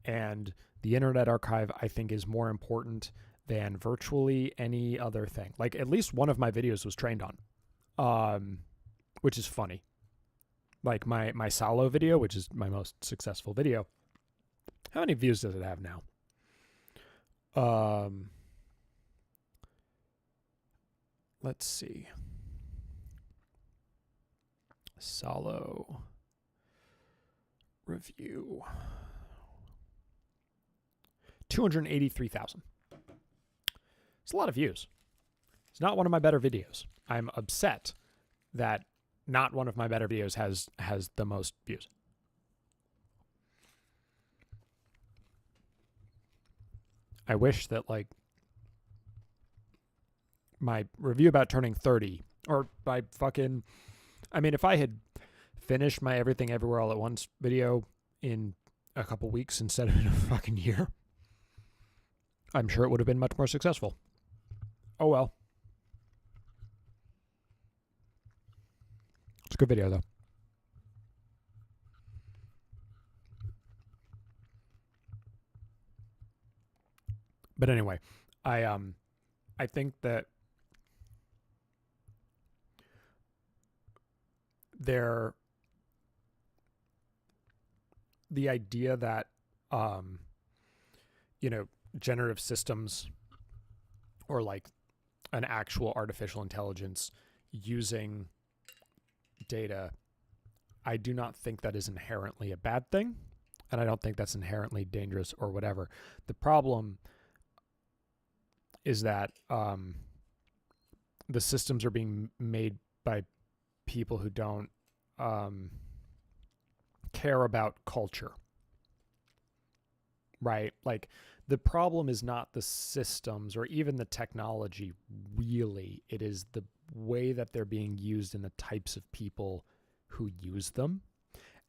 and the Internet Archive I think is more important than virtually any other thing. Like at least one of my videos was trained on, which is funny. Like my Salo video, which is my most successful video. How many views does it have now? Let's see. Salo review. 283,000. It's a lot of views. It's not one of my better videos. I'm upset that not one of my better videos has the most views. I wish that like my review about turning 30 or by fucking, I mean, if I had finished my Everything Everywhere All at Once video in a couple weeks instead of in a fucking year, I'm sure it would have been much more successful. Oh well. It's a good video though. But anyway, I think that the idea that you know, generative systems or like an actual artificial intelligence using data, I do not think that is inherently a bad thing, and I don't think that's inherently dangerous or whatever. The problem is that the systems are being made by people who don't care about culture, right? Like the problem is not the systems or even the technology, really. It is the way that they're being used and the types of people who use them.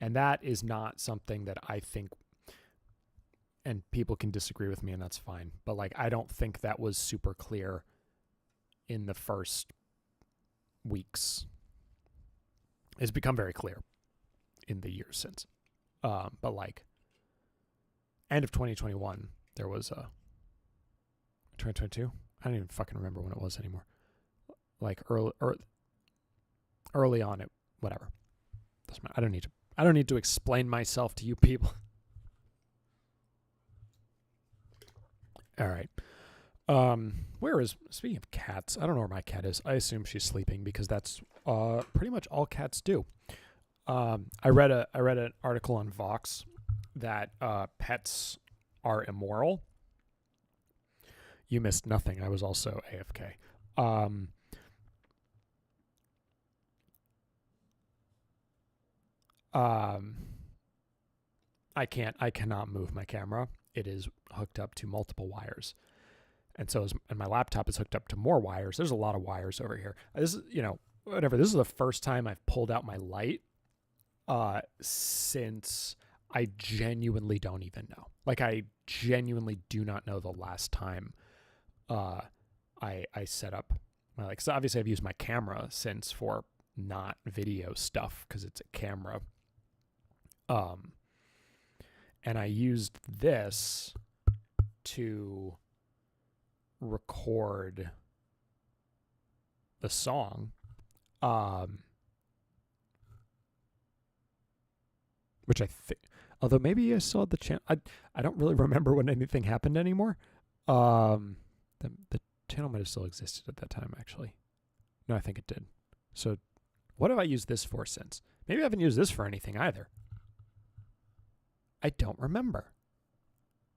And that is not something that I think, and people can disagree with me and that's fine, but like I don't think that was super clear in the first weeks. It's become very clear in the years since. But like end of 2021, there was a 2022. I don't even fucking remember when it was anymore. Like early on, it whatever. Doesn't matter. I don't need to explain myself to you people. All right. Speaking of cats, I don't know where my cat is. I assume she's sleeping because that's pretty much all cats do. I read an article on Vox that pets are immoral. You missed nothing. I was also AFK. I cannot move my camera. It is hooked up to multiple wires. And my laptop is hooked up to more wires. There's a lot of wires over here. This is, whatever. This is the first time I've pulled out my light since I genuinely don't even know. Like, I genuinely do not know the last time I set up my light. Because obviously I've used my camera since for not video stuff because it's a camera. And I used this to record the song, which I think, although maybe I saw the channel. I don't really remember when anything happened anymore. The channel might have still existed at that time, actually. No, I think it did. So what have I used this for since? Maybe I haven't used this for anything either. I don't remember.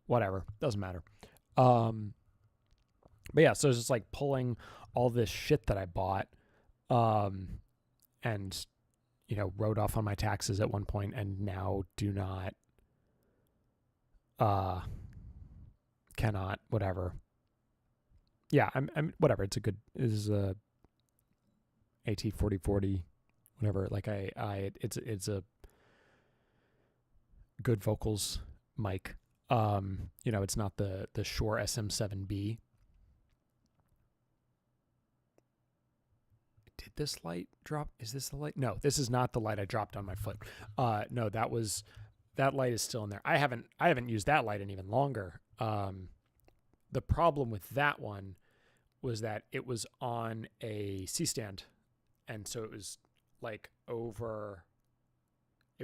Whatever. Doesn't matter. But yeah, so it's just like pulling all this shit that I bought, and, wrote off on my taxes at one point and now cannot, whatever. Yeah, I'm whatever. It is a AT4040, whatever. Like it's a good vocals mic. It's not the Shure SM7B. Did this light drop? Is this the light? No, this is not the light I dropped on my foot. No, that light is still in there. I haven't used that light in even longer. The problem with that one was that it was on a C-stand, and so it was like it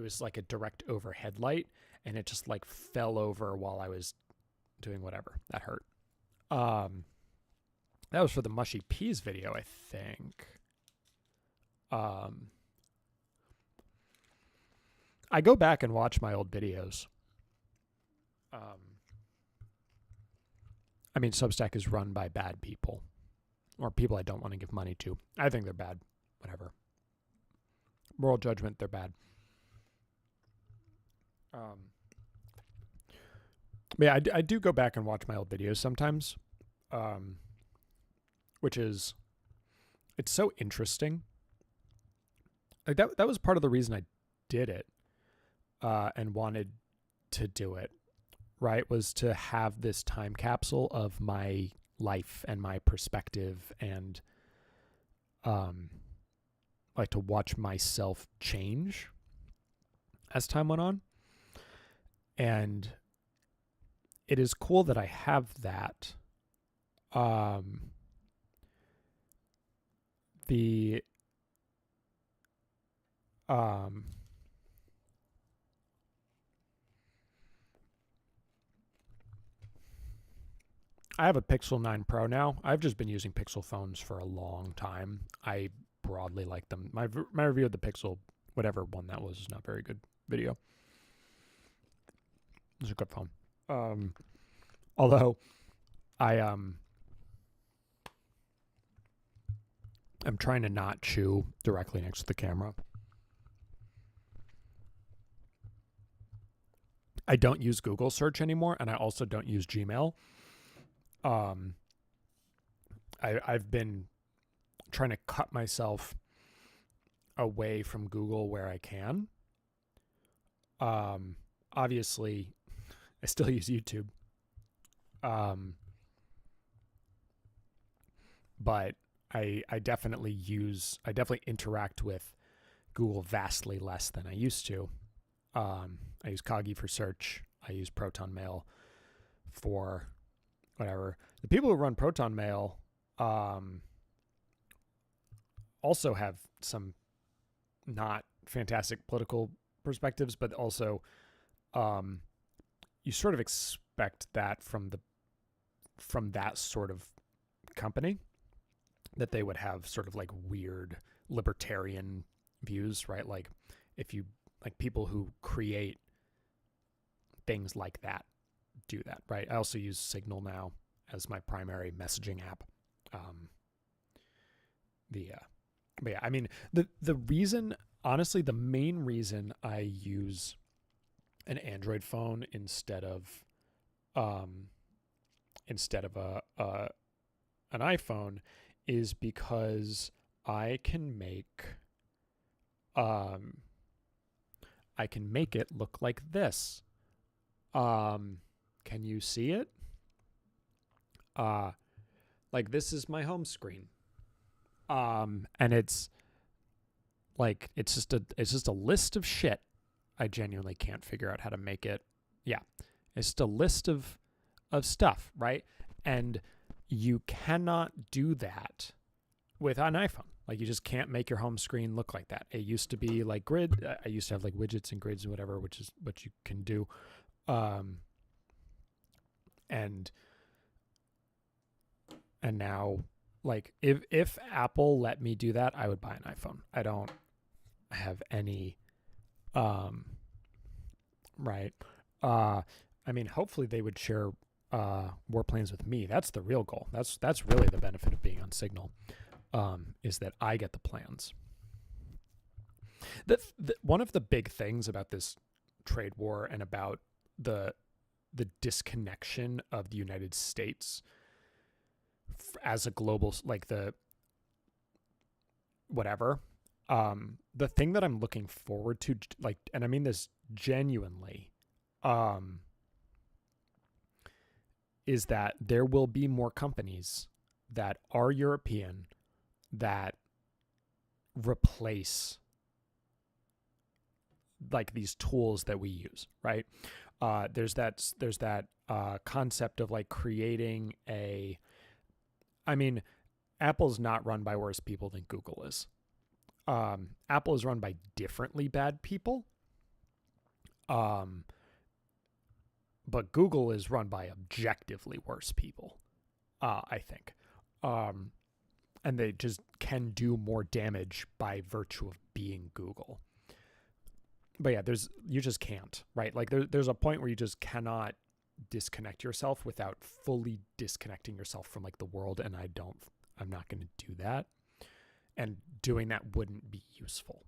was like a direct overhead light, and it just like fell over while I was doing whatever. That hurt. That was for the Mushy Peas video, I think. I go back and watch my old videos. Substack is run by bad people, or people I don't want to give money to. I think they're bad. Whatever. Moral judgment, they're bad. But yeah, I do go back and watch my old videos sometimes, which is, it's so interesting. Like that was part of the reason I did it, and wanted to do it, right? Was to have this time capsule of my life and my perspective, and like to watch myself change as time went on. And it is cool that I have that. I have a Pixel 9 Pro now. I've just been using Pixel phones for a long time. I broadly like them. My review of the Pixel, whatever one that was not very good video. It's a good phone. Although I'm trying to not chew directly next to the camera. I don't use Google search anymore, and I also don't use Gmail. I've been trying to cut myself away from Google where I can. Obviously, I still use YouTube. But I definitely interact with Google vastly less than I used to. I use Coggy for search. I use Proton Mail for whatever. The people who run Proton Mail also have some not fantastic political perspectives, but also you sort of expect that from that sort of company, that they would have sort of like weird libertarian views, right? Like if you like people who create things like that do that, right? I also use Signal now as my primary messaging app. But yeah, I mean, the reason, honestly, the main reason I use an Android phone instead of an iPhone is because I can make it look like this. Can you see it? Like this is my home screen. And it's like it's just a list of shit. I genuinely can't figure out how to make it. Yeah. It's just a list of stuff, right? And you cannot do that with an iPhone. Like you just can't make your home screen look like that. It used to be like grid. I used to have like widgets and grids and whatever, which is what you can do. And now, like if Apple let me do that, I would buy an iPhone. I don't have any, right. I mean, hopefully they would share more plans with me. That's the real goal. That's really the benefit of being on Signal, is that I get the plans. One of the big things about this trade war and about the disconnection of the United States as a global, like the whatever, the thing that I'm looking forward to, like, and I mean this genuinely, is that there will be more companies that are European that replace like these tools that we use, right? There's that concept of like creating Apple's not run by worse people than Google is. Apple is run by differently bad people. But Google is run by objectively worse people, I think. And they just can do more damage by virtue of being Google. But yeah, you just can't, right? Like there's a point where you just cannot disconnect yourself without fully disconnecting yourself from like the world. And I'm not going to do that. And doing that wouldn't be useful,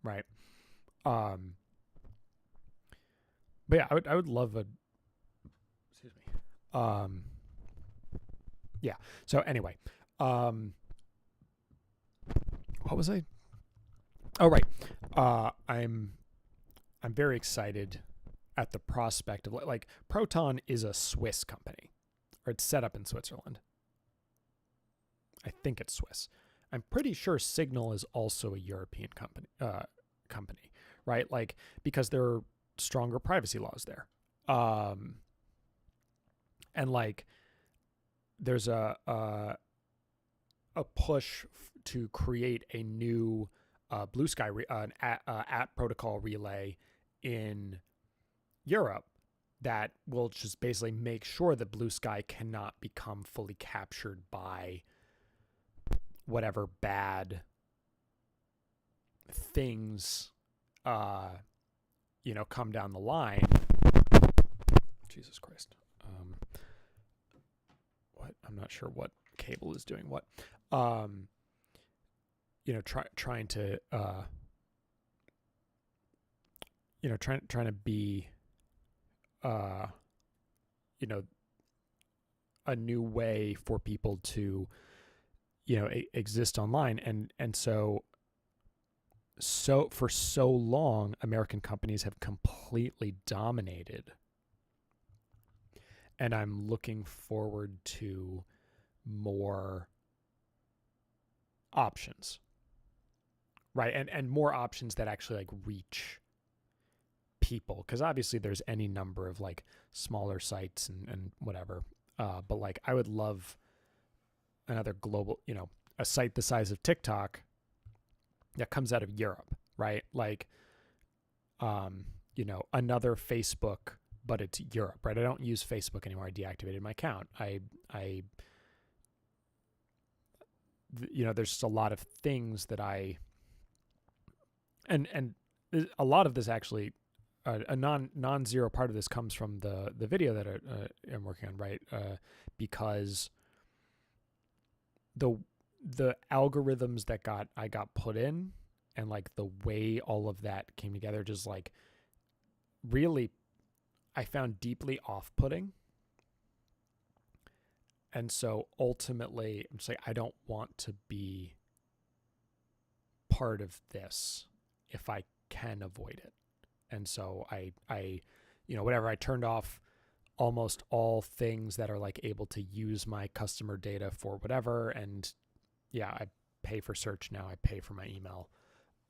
right? But yeah, I would love excuse me. Yeah. So anyway, what was I? Oh, right. I'm very excited at the prospect of like Proton is a Swiss company, or it's set up in Switzerland. I think it's Swiss. I'm pretty sure Signal is also a European company, right? Like because there are stronger privacy laws there. And like there's a push to create a new Blue Sky app protocol relay in Europe that will just basically make sure that Blue Sky cannot become fully captured by whatever bad things come down the line. Jesus Christ. What? I'm not sure what cable is doing what. Trying to trying to be a new way for people to exist online, and so for so long American companies have completely dominated, and I'm looking forward to more options, right? And more options that actually like reach people, because obviously there's any number of like smaller sites and whatever, but like I would love another global, a site the size of TikTok that comes out of Europe, right? Like another Facebook, but it's Europe, right? I don't use Facebook anymore. I deactivated my account. There's just a lot of things that and a lot of this actually, a non-zero part of this comes from the video that I'm working on, right? Because the algorithms that I got put in, and like the way all of that came together, just like really I found deeply off-putting. And so ultimately I'm just like, I don't want to be part of this if I can avoid it. And so I whatever, I turned off almost all things that are like able to use my customer data for whatever. And yeah, I pay for search now. I pay for my email.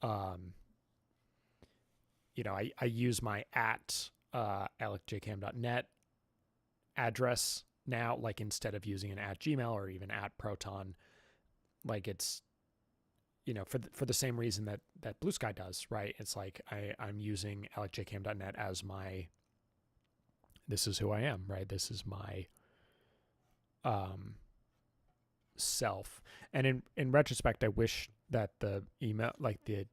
I use my @alecjcam.net address now, like instead of using an @Gmail or even @Proton, like it's, for the same reason that Blue Sky does, right? It's like I'm using alecjcam.net as my, this is who I am, right? This is my self. And in retrospect, I wish that the email, like the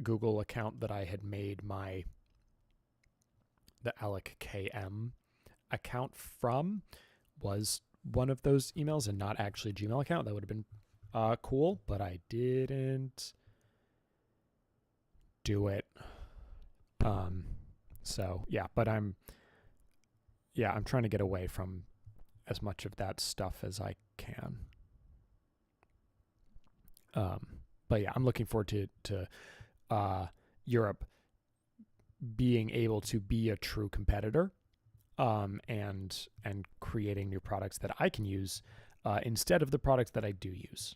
Google account that I had made the Alec KM account from was one of those emails and not actually a Gmail account. That would have been cool, but I didn't do it. So yeah, but I'm trying to get away from as much of that stuff as I can. But yeah, I'm looking forward to Europe being able to be a true competitor, and creating new products that I can use instead of the products that I do use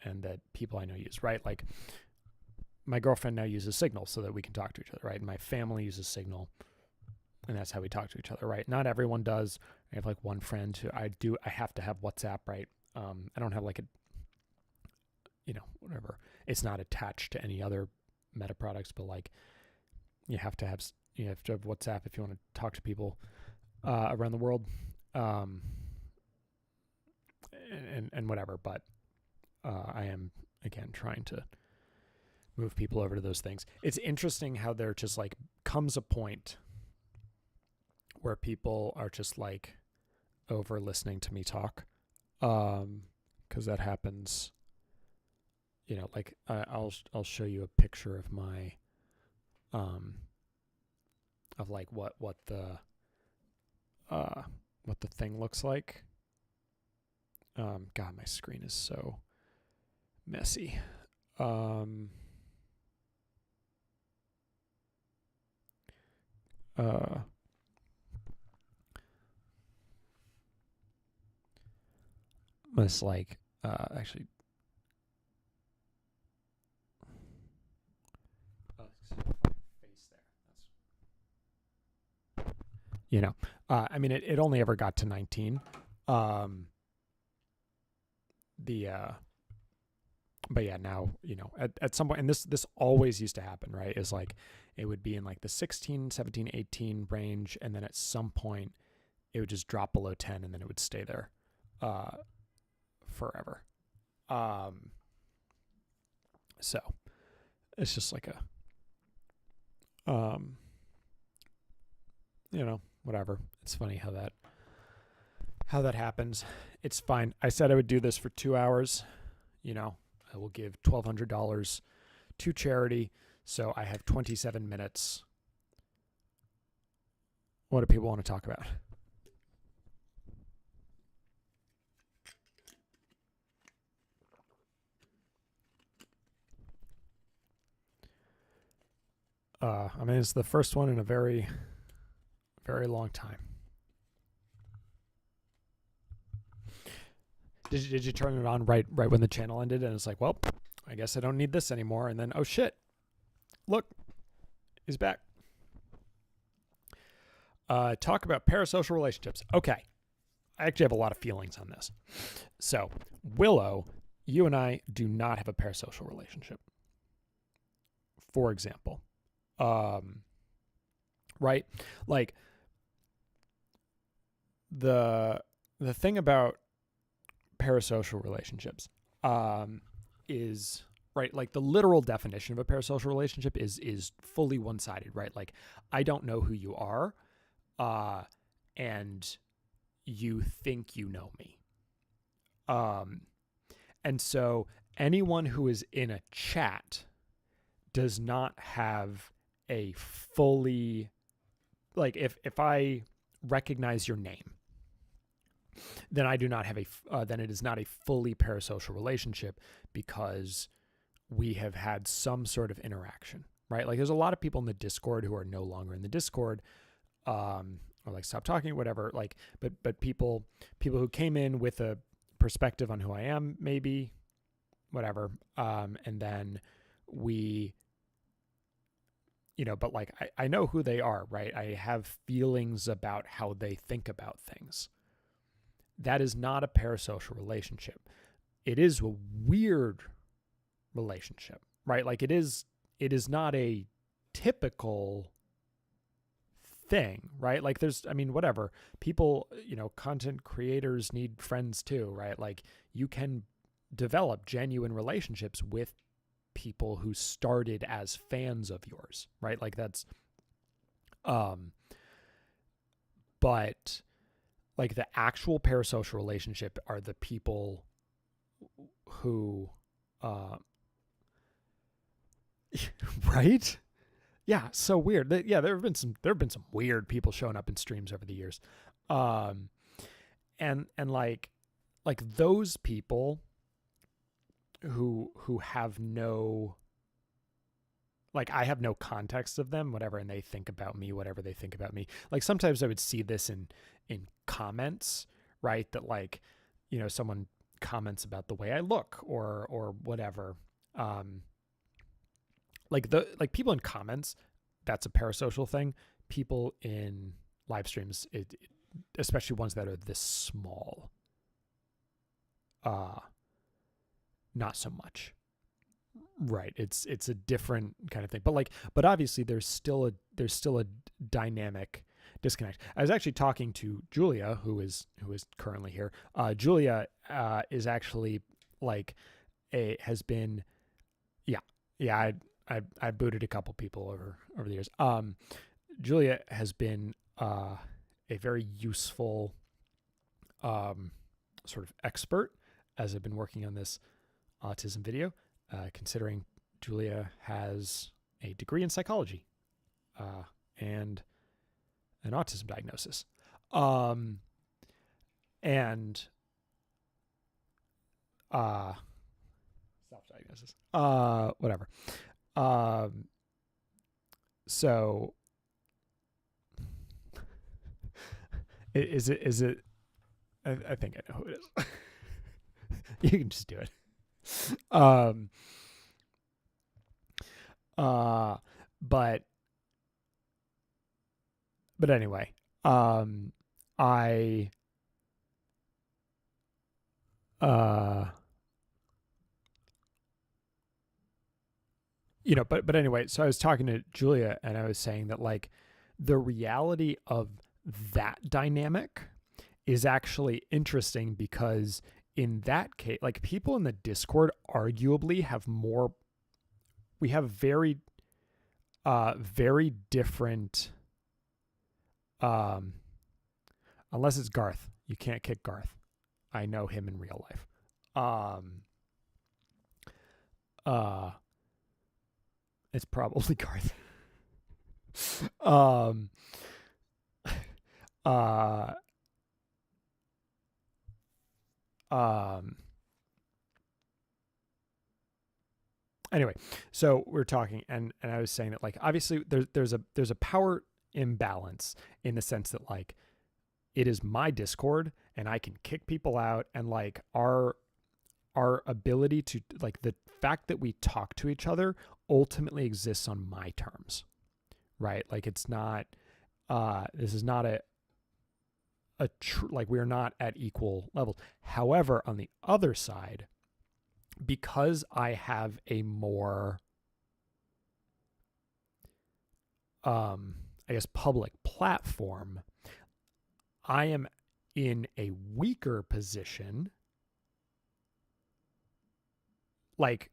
and that people I know use, right? Like my girlfriend now uses Signal so that we can talk to each other, right? And my family uses Signal, and that's how we talk to each other, right? Not everyone does. I have like one friend who I have to have WhatsApp, right? I don't have like a, whatever. It's not attached to any other Meta products, but like you have to have WhatsApp if you want to talk to people around the world, and whatever. But I am again trying to move people over to those things. It's interesting how there just like comes a point where people are just like over listening to me talk, because that happens. Like I'll show you a picture of my of like what the thing looks like. God, my screen is so messy. I'm just like actually. Face there. I mean, it only ever got to 19. But yeah, now, at some point, and this always used to happen, right? Is like, it would be in like the 16, 17, 18 range. And then at some point it would just drop below 10 and then it would stay there, forever. So it's just like a, whatever. It's funny how that happens. It's fine. I said I would do this for 2 hours. I will give $1,200 to charity. So I have 27 minutes. What do people want to talk about? I mean, it's the first one in a very, very long time. Did you turn it on right when the channel ended? And it's like, well, I guess I don't need this anymore. And then, oh shit, look, he's back. Talk about parasocial relationships. Okay. I actually have a lot of feelings on this. So, Willow, you and I do not have a parasocial relationship. For example. Right? Like, the thing about parasocial relationships is, right, like the literal definition of a parasocial relationship is fully one-sided, right? Like, I don't know who you are, and you think you know me. And so anyone who is in a chat does not have a fully, like, if I recognize your name, then I do not have then it is not a fully parasocial relationship because we have had some sort of interaction, right? Like, there's a lot of people in the Discord who are no longer in the Discord, or like stop talking, whatever. Like, but people who came in with a perspective on who I am, maybe, whatever. And then we, but like, I know who they are, right? I have feelings about how they think about things. That is not a parasocial relationship. It is a weird relationship, right? Like, it is not a typical thing, right? Like, there's, whatever. People, content creators need friends too, right? Like, you can develop genuine relationships with people who started as fans of yours, right? Like, that's, but like, the actual parasocial relationship are the people who, right? Yeah, so weird. Yeah, there have been some weird people showing up in streams over the years, and like those people who have no, like, I have no context of them, whatever, and they think about me, whatever they think about me. Like, sometimes I would see this in comments, right? That, like, someone comments about the way I look or whatever. Like people in comments, that's a parasocial thing. People in live streams, especially ones that are this small, not so much. Right. It's a different kind of thing. But obviously there's still a dynamic disconnect. I was actually talking to Julia, who is currently here. Julia is actually like has been, yeah. I booted a couple people over the years. Julia has been a very useful sort of expert as I've been working on this autism video. Considering Julia has a degree in psychology and an autism diagnosis, and self-diagnosis, whatever. So is it? I think I know who it is. You can just do it. But anyway, I but anyway, so I was talking to Julia and I was saying that, like, the reality of that dynamic is actually interesting because in that case, like, people in the Discord arguably have more, we have very different, unless it's Garth. You can't kick Garth. I know him in real life. It's probably Garth. Anyway, so we're talking, and I was saying that, like, obviously there's a power imbalance in the sense that, like, it is my Discord and I can kick people out, and like our our ability to, like, the fact that we talk to each other ultimately exists on my terms, right? Like, it's not, this is not like, we're not at equal levels. However, on the other side, because I have a more, I guess, public platform, I am in a weaker position. Like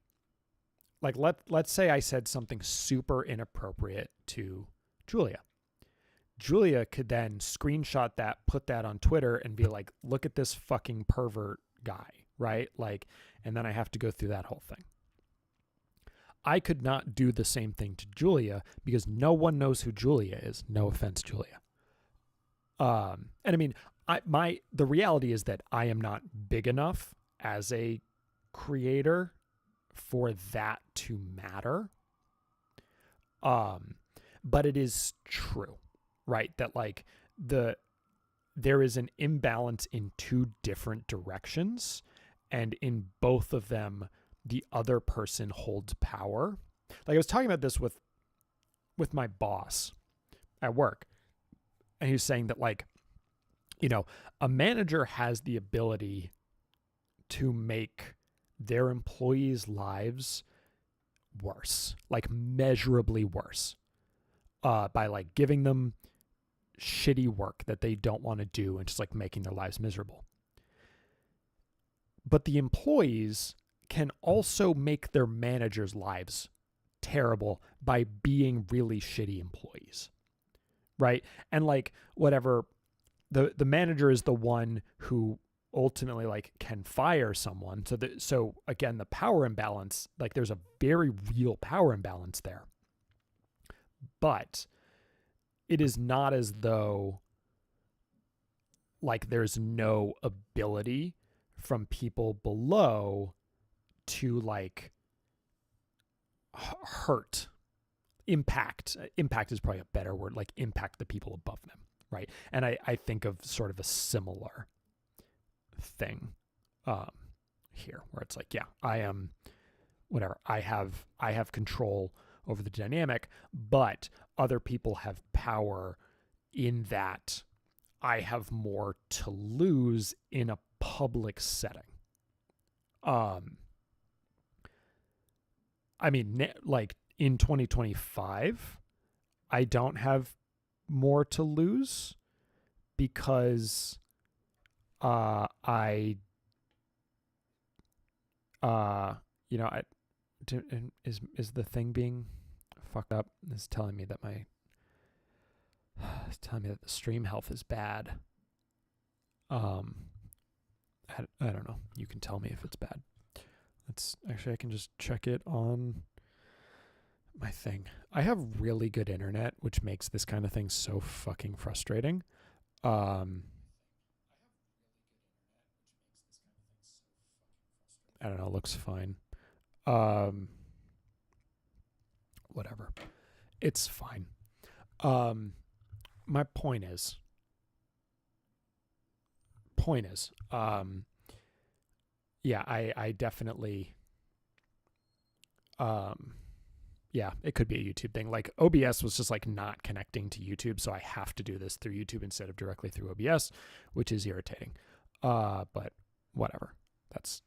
let's say I said something super inappropriate to Julia. Julia could then screenshot that, put that on Twitter, and be like, look at this fucking pervert guy, right? Like, and then I have to go through that whole thing. I could not do the same thing to Julia because no one knows who Julia is. No offense, Julia. And I mean, the reality is that I am not big enough as a creator for that to matter. But it is true, right? That, like, there is an imbalance in two different directions, and in both of them, the other person holds power. Like, I was talking about this with my boss at work, and he was saying that, like, you know, a manager has the ability to make their employees' lives worse, like measurably worse, by, like, giving them shitty work that they don't want to do and just, like, making their lives miserable. But the employees can also make their managers' lives terrible by being really shitty employees, right? And, like, whatever, the manager is the one who ultimately, like, can fire someone. So again, the power imbalance, like, there's a very real power imbalance there. But it is not as though, like, there's no ability from people below to, like, hurt, impact is probably a better word, like, impact the people above them, right? And I think of sort of a similar thing here, where it's like, yeah, I am, whatever, I have control over the dynamic, but other people have power in that I have more to lose in a public setting. I mean, like, in 2025, I don't have more to lose because you know, is the thing being fucked up? It's telling me that it's telling me that the stream health is bad. I don't know. You can tell me if it's bad. I can just check it on my thing. I have really good internet, which makes this kind of thing so fucking frustrating. I don't know. It looks fine. Whatever. It's fine. My point is, yeah, I definitely, yeah, it could be a YouTube thing. Like, OBS was just, like, not connecting to YouTube, so I have to do this through YouTube instead of directly through OBS, which is irritating. But whatever.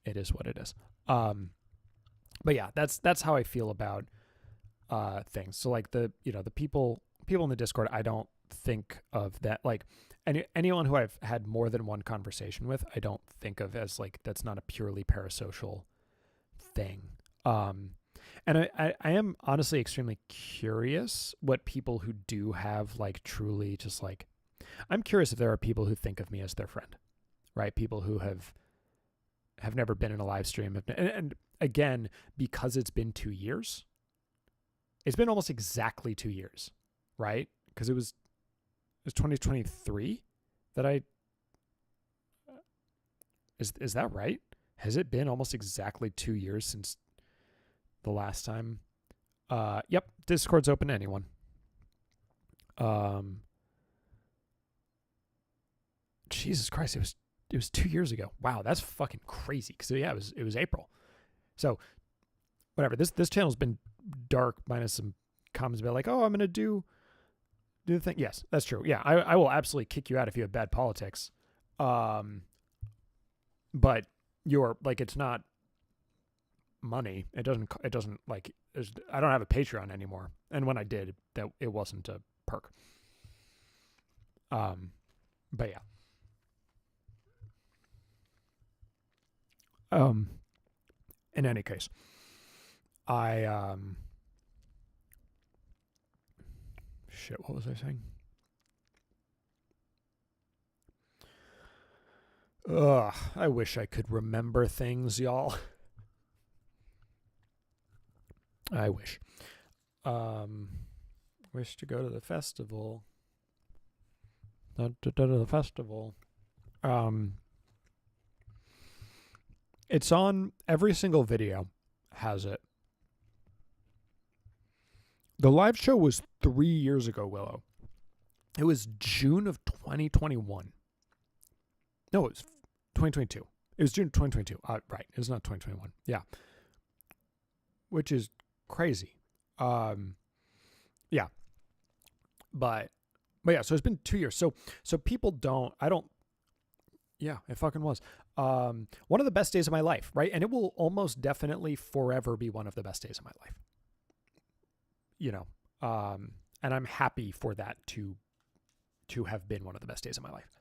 It is what it is. But yeah, that's how I feel about things. So, like, the people in the Discord, I don't think of that, like, anyone who I've had more than one conversation with, I don't think of as, like, that's not a purely parasocial thing. And I am honestly extremely curious what people who do have, like, truly just, like, I'm curious if there are people who think of me as their friend, right? People who have never been in a live stream. And again, because it's been 2 years, it's been almost exactly 2 years, right? Because it was 2023 that is that right? Has it been almost exactly 2 years since the last time? Yep. Discord's open to anyone. Jesus Christ. 2 years ago. Wow, that's fucking crazy. Because yeah, it was April. So whatever. This channel's been dark minus some comments about like, oh, I'm gonna do the thing. Yes, that's true. Yeah, I will absolutely kick you out if you have bad politics. But you're like, it's not money. It doesn't like, I don't have a Patreon anymore. And when I did, that it wasn't a perk. But yeah. In any case, shit, what was I saying? Ugh, I wish I could remember things, y'all. I wish. Wish to go to the festival. It's on every single video, has it. The live show was 3 years ago, Willow. It was June of 2021. No, it was 2022. It was June 2022. Right. It was not 2021. Yeah. Which is crazy. Yeah. But yeah, so it's been 2 years. So people yeah, it fucking was. One of the best days of my life, right? And it will almost definitely forever be one of the best days of my life. You know, and I'm happy for that to have been one of the best days of my life.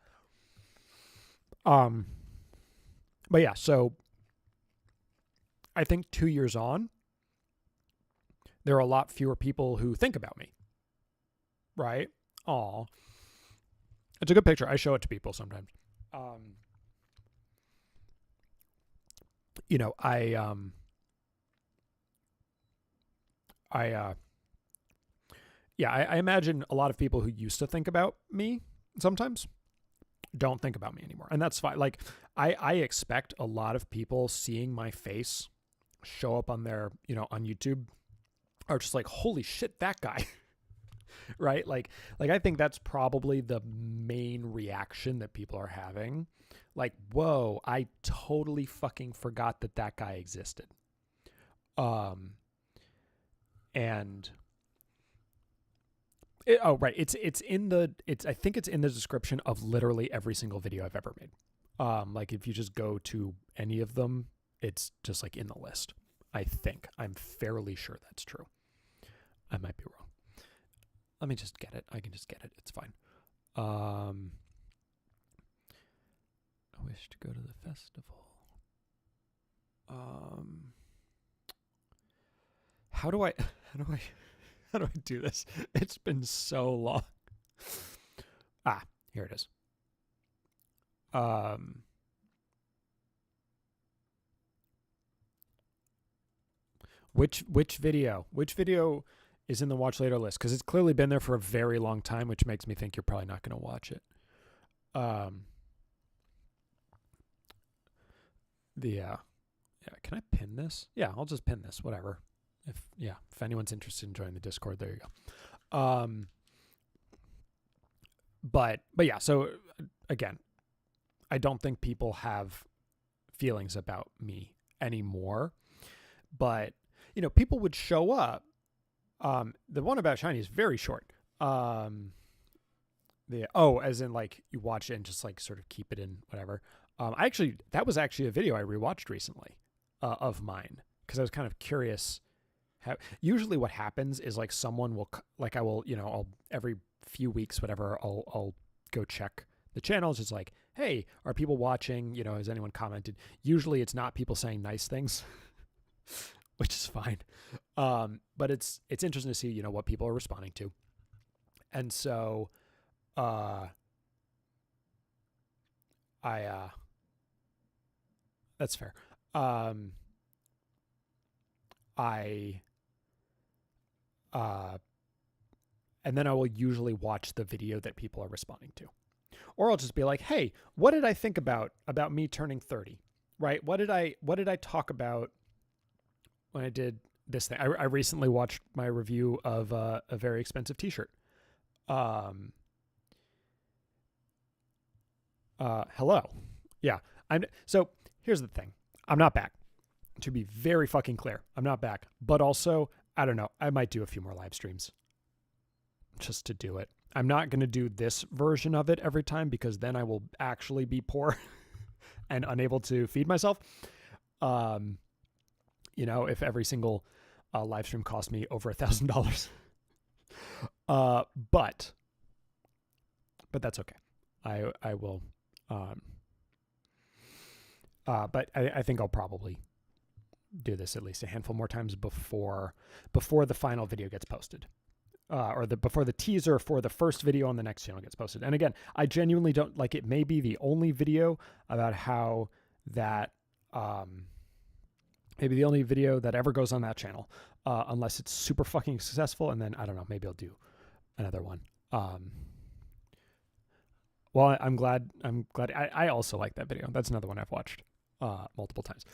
But yeah, so I think 2 years on, there are a lot fewer people who think about me. Right? Aw. It's a good picture. I show it to people sometimes. You know, I imagine a lot of people who used to think about me sometimes don't think about me anymore. And that's fine. Like, I expect a lot of people seeing my face show up on their, on YouTube are just like, holy shit, that guy. Right? Like I think that's probably the main reaction that people are having. Like, whoa, I totally fucking forgot that guy existed. And right. I think it's in the description of literally every single video I've ever made. Like if you just go to any of them, it's just like in the list. I'm fairly sure that's true. I might be wrong. Let me just get it. I can just get it. It's fine. I wish to go to the festival. How do I do this? It's been so long. Here it is. Which video? Which video is in the watch later list? Because it's clearly been there for a very long time, which makes me think you're probably not going to watch it. Can I pin this? Yeah, I'll just pin this. Whatever. If anyone's interested in joining the Discord, there you go. But yeah. So again, I don't think people have feelings about me anymore. But people would show up. The one about Shiny is very short. As in like you watch it and just like sort of keep it in whatever. That was actually a video I rewatched recently of mine because I was kind of curious. Usually what happens is like someone will I'll every few weeks, whatever, I'll go check the channels. It's like, hey, are people watching? Has anyone commented? Usually it's not people saying nice things, which is fine. But it's interesting to see, what people are responding to. And so, that's fair. And then I will usually watch the video that people are responding to. Or I'll just be like, hey, what did I think about me turning 30? Right? What did I talk about when I did this thing? I recently watched my review of a very expensive t-shirt. Hello. Yeah. So here's the thing. I'm not back. To be very fucking clear, I'm not back. But also, I don't know. I might do a few more live streams just to do it. I'm not going to do this version of it every time because then I will actually be poor and unable to feed myself. If every single live stream cost me over $1,000. But that's okay. I will. But I think I'll probably do this at least a handful more times before the final video gets posted. Before the teaser for the first video on the next channel gets posted. And again, I genuinely don't like it. May be the only video about how that, maybe the only video that ever goes on that channel, unless it's super fucking successful. And then I don't know, maybe I'll do another one. Well, I'm glad. I also like that video. That's another one I've watched multiple times.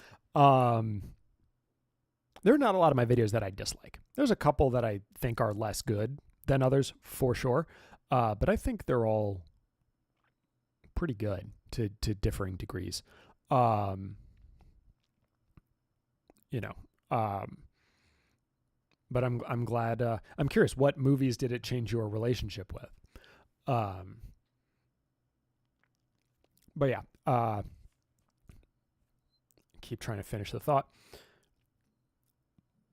There are not a lot of my videos that I dislike. There's a couple that I think are less good than others, for sure. But I think they're all pretty good to differing degrees. But I'm glad. I'm curious, what movies did it change your relationship with? But yeah, keep trying to finish the thought.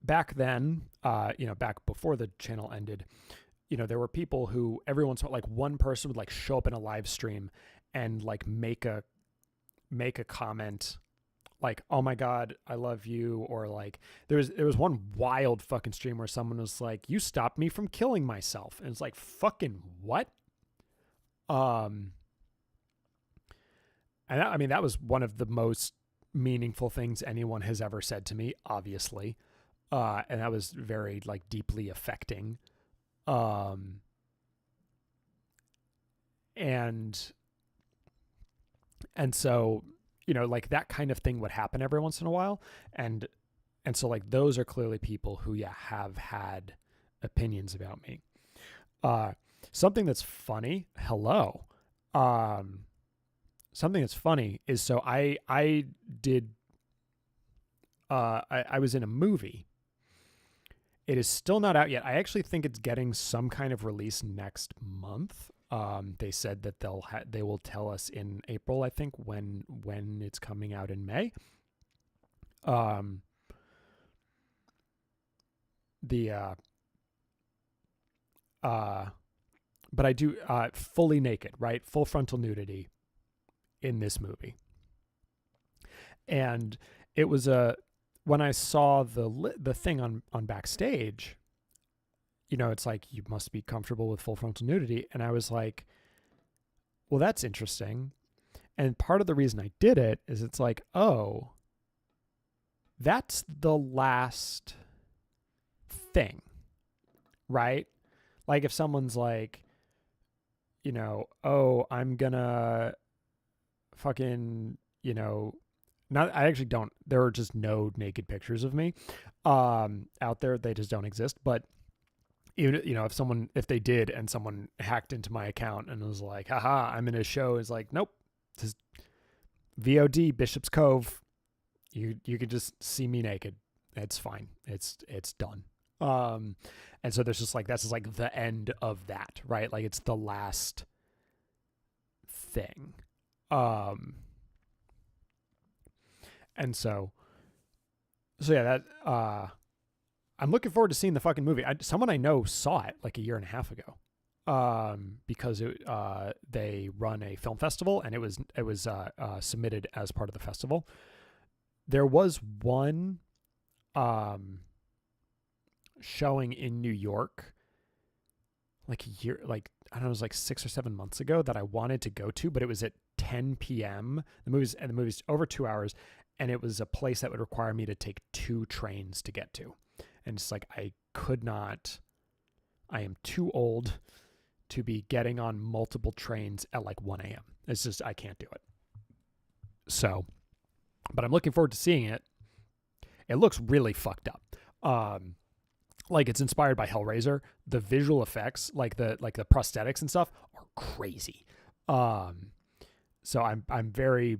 Back then, back before the channel ended, there were people who every once in a while, like one person would like show up in a live stream and like make a comment like, "Oh my God, I love you," or like there was one wild fucking stream where someone was like, "You stopped me from killing myself," and it's like, fucking what? And that was one of the most meaningful things anyone has ever said to me, obviously. And that was very like deeply affecting. And so, like that kind of thing would happen every once in a while. And so like those are clearly people who, have had opinions about me. Something that's funny. Hello. Something that's funny is, so I was in a movie. It is still not out yet. I actually think it's getting some kind of release next month. They said that they will tell us in April, I think, when it's coming out in May. But I do fully naked, right? Full frontal nudity in this movie. And it was when I saw the thing on Backstage, it's like, you must be comfortable with full frontal nudity. And I was like, well, that's interesting. And part of the reason I did it is it's like, oh, that's the last thing, right? Like if someone's like, oh, I'm gonna fucking, not, I actually don't, there are just no naked pictures of me out there. They just don't exist. But even, if they did and someone hacked into my account and was like, haha, I'm in a show, is like, nope, this is VOD, Bishop's Cove. You could just see me naked. It's fine. It's done. And so there's just like, that's just like the end of that, right? Like it's the last thing. And so yeah, that, I'm looking forward to seeing the fucking movie. Someone I know saw it like a year and a half ago, because they run a film festival and it was submitted as part of the festival. There was one, showing in New York, like a year, like, I don't know, it was like 6 or 7 months ago, that I wanted to go to, but it was at 10 p.m. The movie's over 2 hours. And it was a place that would require me to take 2 trains to get to. And it's like, I am too old to be getting on multiple trains at like 1 a.m. It's just, I can't do it. So, but I'm looking forward to seeing it. It looks really fucked up. Like it's inspired by Hellraiser. The visual effects, like the prosthetics and stuff, are crazy. So I'm very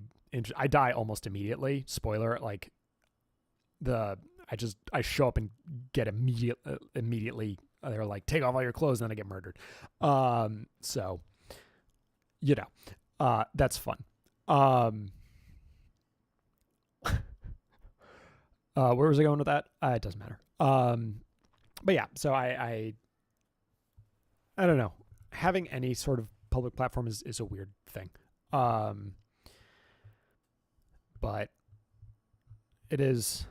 I die almost immediately. Spoiler, like I show up and get immediately. They're like, take off all your clothes, and then I get murdered. So, that's fun. Where was I going with that? It doesn't matter. But yeah, so I don't know. Having any sort of public platform is a weird thing. But it is.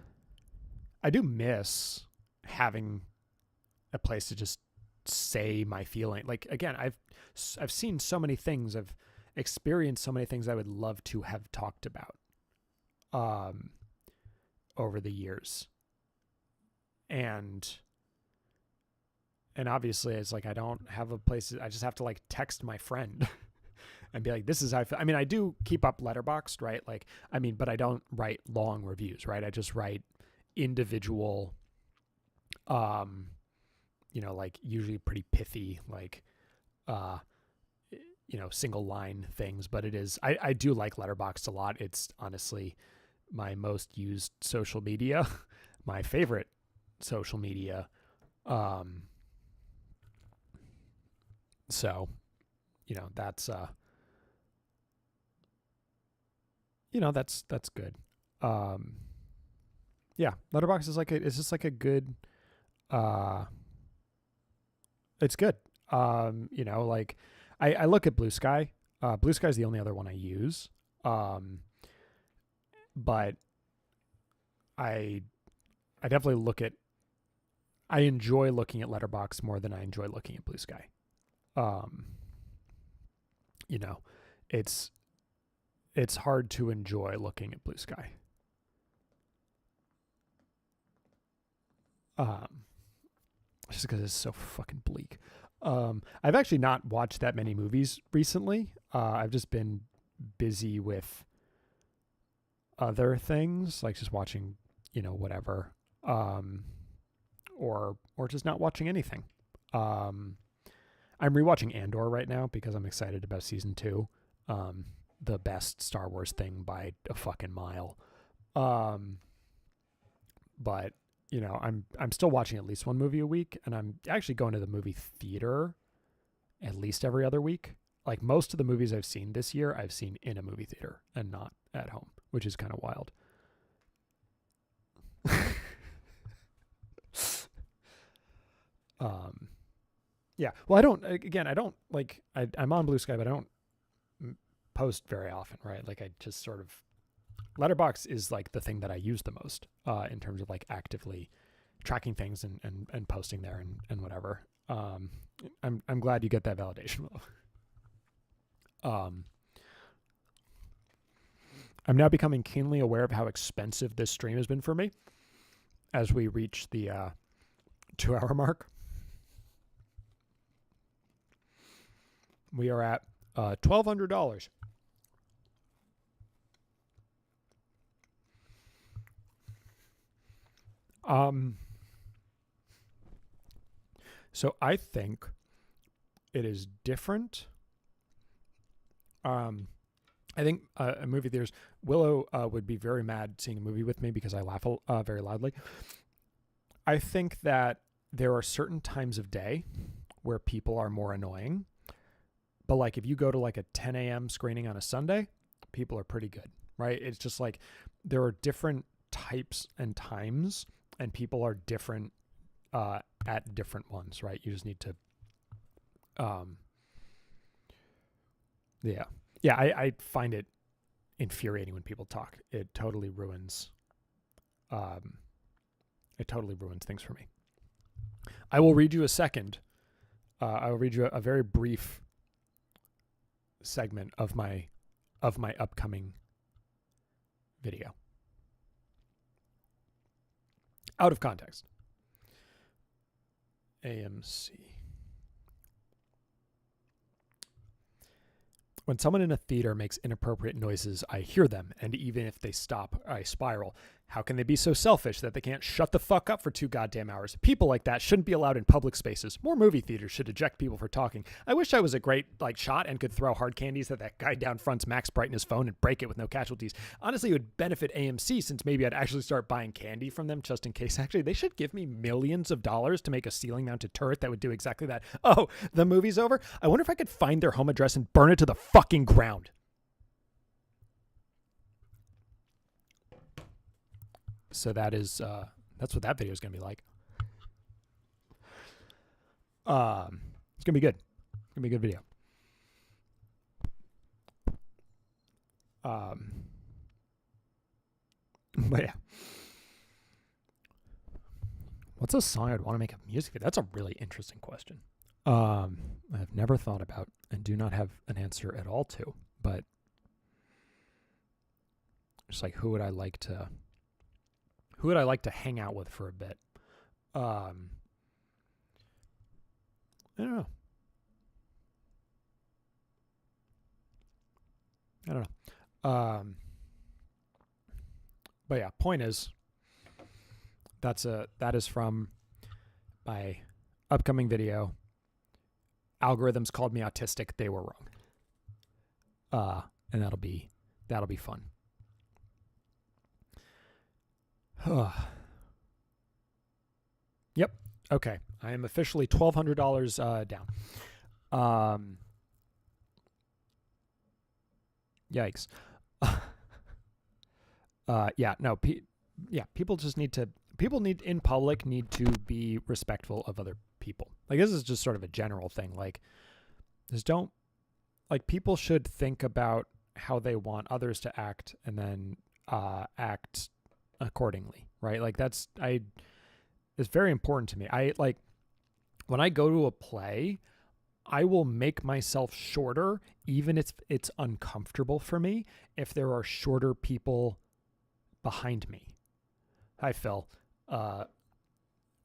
I do miss having a place to just say my feeling. Like, again, I've seen so many things. I've experienced so many things I would love to have talked about over the years. And obviously it's like I don't have a place. I just have to like text my friend and be like, this is how I feel. I mean, I do keep up Letterboxd, right? Like, I mean, but I don't write long reviews, right? I just write individual, like usually pretty pithy, like, single line things. But it is, I do like Letterboxd a lot. It's honestly my most used social media, my favorite social media. So, that's, that's good. Yeah, Letterboxd is it's just like a good, it's good. Like I look at Blue Sky. Blue Sky is the only other one I use. But I definitely I enjoy looking at Letterboxd more than I enjoy looking at Blue Sky. It's hard to enjoy looking at Blue Sky. Just because it's so fucking bleak. I've actually not watched that many movies recently. I've just been busy with other things, like just watching, whatever, or just not watching anything. I'm rewatching Andor right now because I'm excited about season 2. The best Star Wars thing by a fucking mile. But I'm still watching at least one movie a week, and I'm actually going to the movie theater at least every other week. Like most of the movies I've seen this year, I've seen in a movie theater and not at home, which is kind of wild. Yeah. Well, I don't like, I'm on Blue Sky, but I don't post very often, right? Like I just sort of, Letterboxd is like the thing that I use the most in terms of like actively tracking things and posting there and whatever. I'm glad you get that validation. I'm now becoming keenly aware of how expensive this stream has been for me as we reach the 2-hour mark. We are at $1,200. So I think it is different. I think movie theaters, Willow would be very mad seeing a movie with me because I laugh very loudly. I think that there are certain times of day where people are more annoying. But like if you go to like a 10 a.m. screening on a Sunday, people are pretty good, right? It's just like there are different types and times, and people are different at different ones, right? You just need to, I find it infuriating when people talk. It totally ruins things for me. I will read you a second. I will read you a very brief segment of my upcoming video. Out of context. AMC. When someone in a theater makes inappropriate noises, I hear them, and even if they stop, I spiral. How can they be so selfish that they can't shut the fuck up for 2 goddamn hours? People like that shouldn't be allowed in public spaces. More movie theaters should eject people for talking. I wish I was a great shot and could throw hard candies at that guy down front's max brightness phone and break it with no casualties. Honestly, it would benefit AMC since maybe I'd actually start buying candy from them just in case. Actually, they should give me millions of dollars to make a ceiling mounted turret that would do exactly that. Oh, the movie's over? I wonder if I could find their home address and burn it to the fucking ground. So that's what that video is going to be like. It's going to be good. It's going to be a good video. But yeah. What's a song I'd want to make a music video? That's a really interesting question. I've never thought about and do not have an answer at all to, but just like who would I like to hang out with for a bit? I don't know. But yeah, point is, that is from my upcoming video. Algorithms called me autistic. They were wrong. And that'll be fun. Yep. Okay. I am officially $1,200 down. Yikes. Yeah. No. People just need to be respectful of other people. Like, this is just sort of a general thing. Like, people should think about how they want others to act and then act accordingly, right? Like, it's very important to me. When I go to a play, I will make myself shorter, even if it's uncomfortable for me, if there are shorter people behind me. Hi, Phil.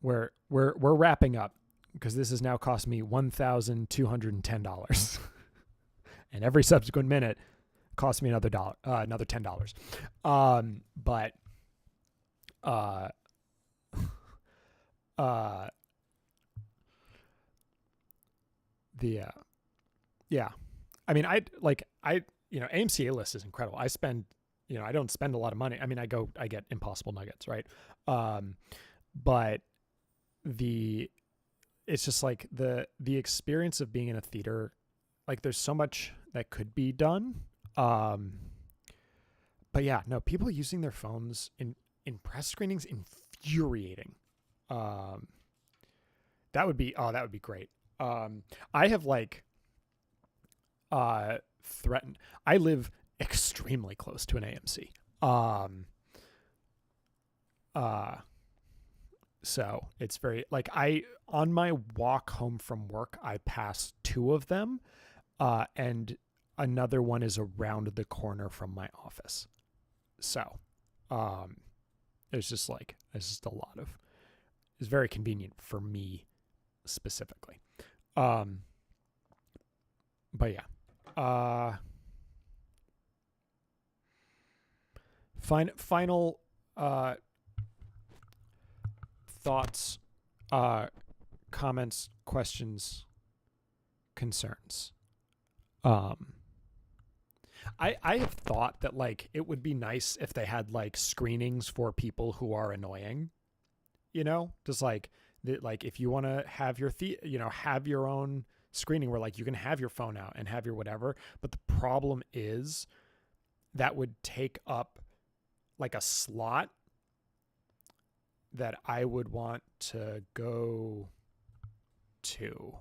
We're wrapping up because this has now cost me $1,210, and every subsequent minute costs me another $10. Yeah. I mean, AMC A-List is incredible. I don't spend a lot of money. I mean, I get Impossible Nuggets, right? But it's just like the experience of being in a theater, like, there's so much that could be done. But yeah, no, people using their phones in press screenings, infuriating. That would be great. I have threatened. I live extremely close to an AMC. So it's very, on my walk home from work, I pass 2 of them, and another one is around the corner from my office. So, it's very convenient for me specifically. But yeah, final thoughts, comments, questions, concerns. I have thought that it would be nice if they had screenings for people who are annoying, just if you want to have your have your own screening where you can have your phone out and have your whatever. But the problem is that would take up a slot that I would want to go to,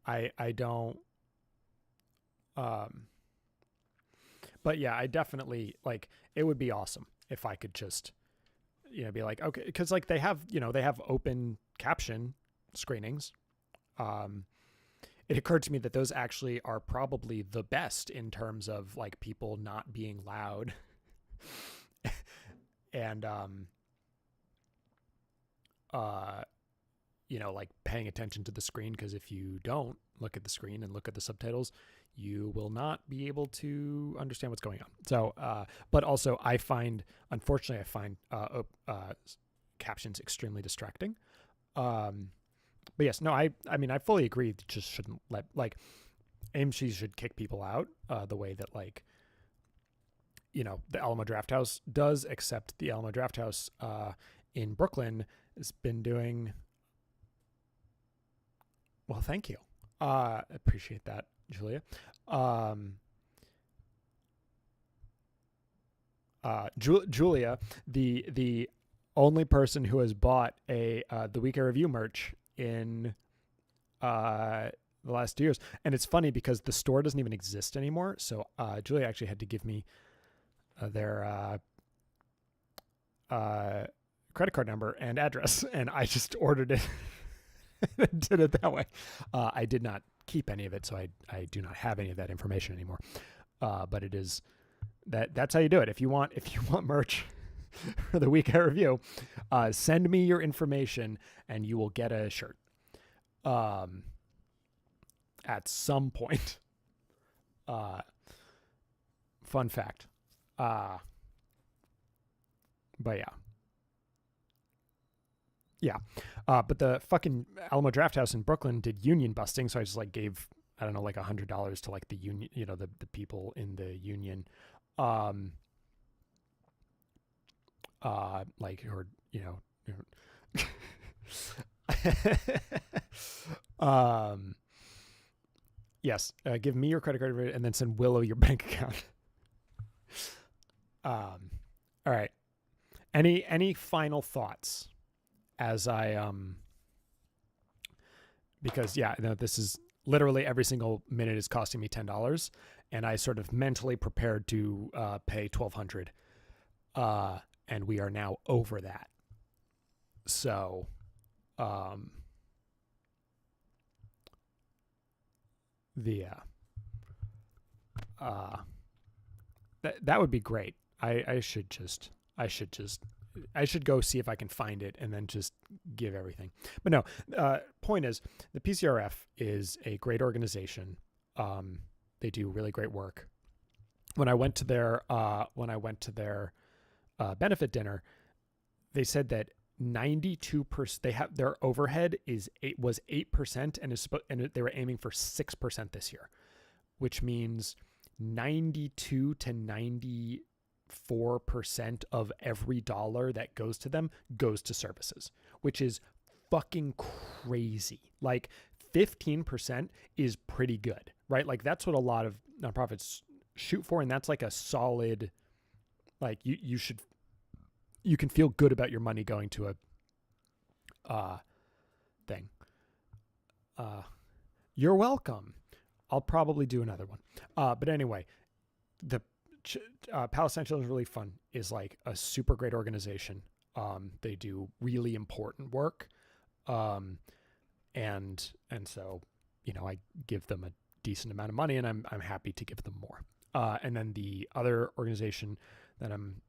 I don't, but yeah, I definitely it would be awesome if I could just, be okay. Cause they have open caption screenings. It occurred to me that those actually are probably the best in terms of people not being loud and, like paying attention to the screen, because if you don't look at the screen and look at the subtitles, you will not be able to understand what's going on. So, but also unfortunately, I find captions extremely distracting. But yes, no, I mean, I fully agree. It just shouldn't AMC should kick people out the way that the Alamo Drafthouse does, except the Alamo Drafthouse in Brooklyn has been doing well. Thank you. Appreciate that, Julia. Julia, the only person who has bought the Week in Review merch in the last 2 years. And it's funny because the store doesn't even exist anymore. So Julia actually had to give me their credit card number and address, and I just ordered it and did it that way. I did not keep any of it, so I do not have any of that information anymore. But it is that's how you do it. If you want merch for the Week in Review, send me your information and you will get a shirt. At some point. Fun fact. But yeah. Yeah. But the fucking Alamo Drafthouse in Brooklyn did union busting, so I just gave, I don't know, $100 to the union, the people in the union. Who are, yes, give me your credit card and then send Willow your bank account. All right. Any final thoughts as I because this is literally every single minute is costing me $10, and I sort of mentally prepared to pay $1,200, and we are now over that. So, that would be great. I should go see if I can find it and then just give everything. But no, point is, the PCRF is a great organization. They do really great work. When I went to their benefit dinner, they said that 92% their overhead was 8% and they were aiming for 6% this year, which means 92 to 94% of every dollar that goes to them goes to services, which is fucking crazy. 15% is pretty good, right? That's what a lot of nonprofits shoot for, and that's a solid, you can feel good about your money going to a thing. You're welcome. I'll probably do another one. But anyway, the Palestine Children's Relief Fund is a super great organization. They do really important work. And so, I give them a decent amount of money, and I'm happy to give them more. And then the other organization that I'm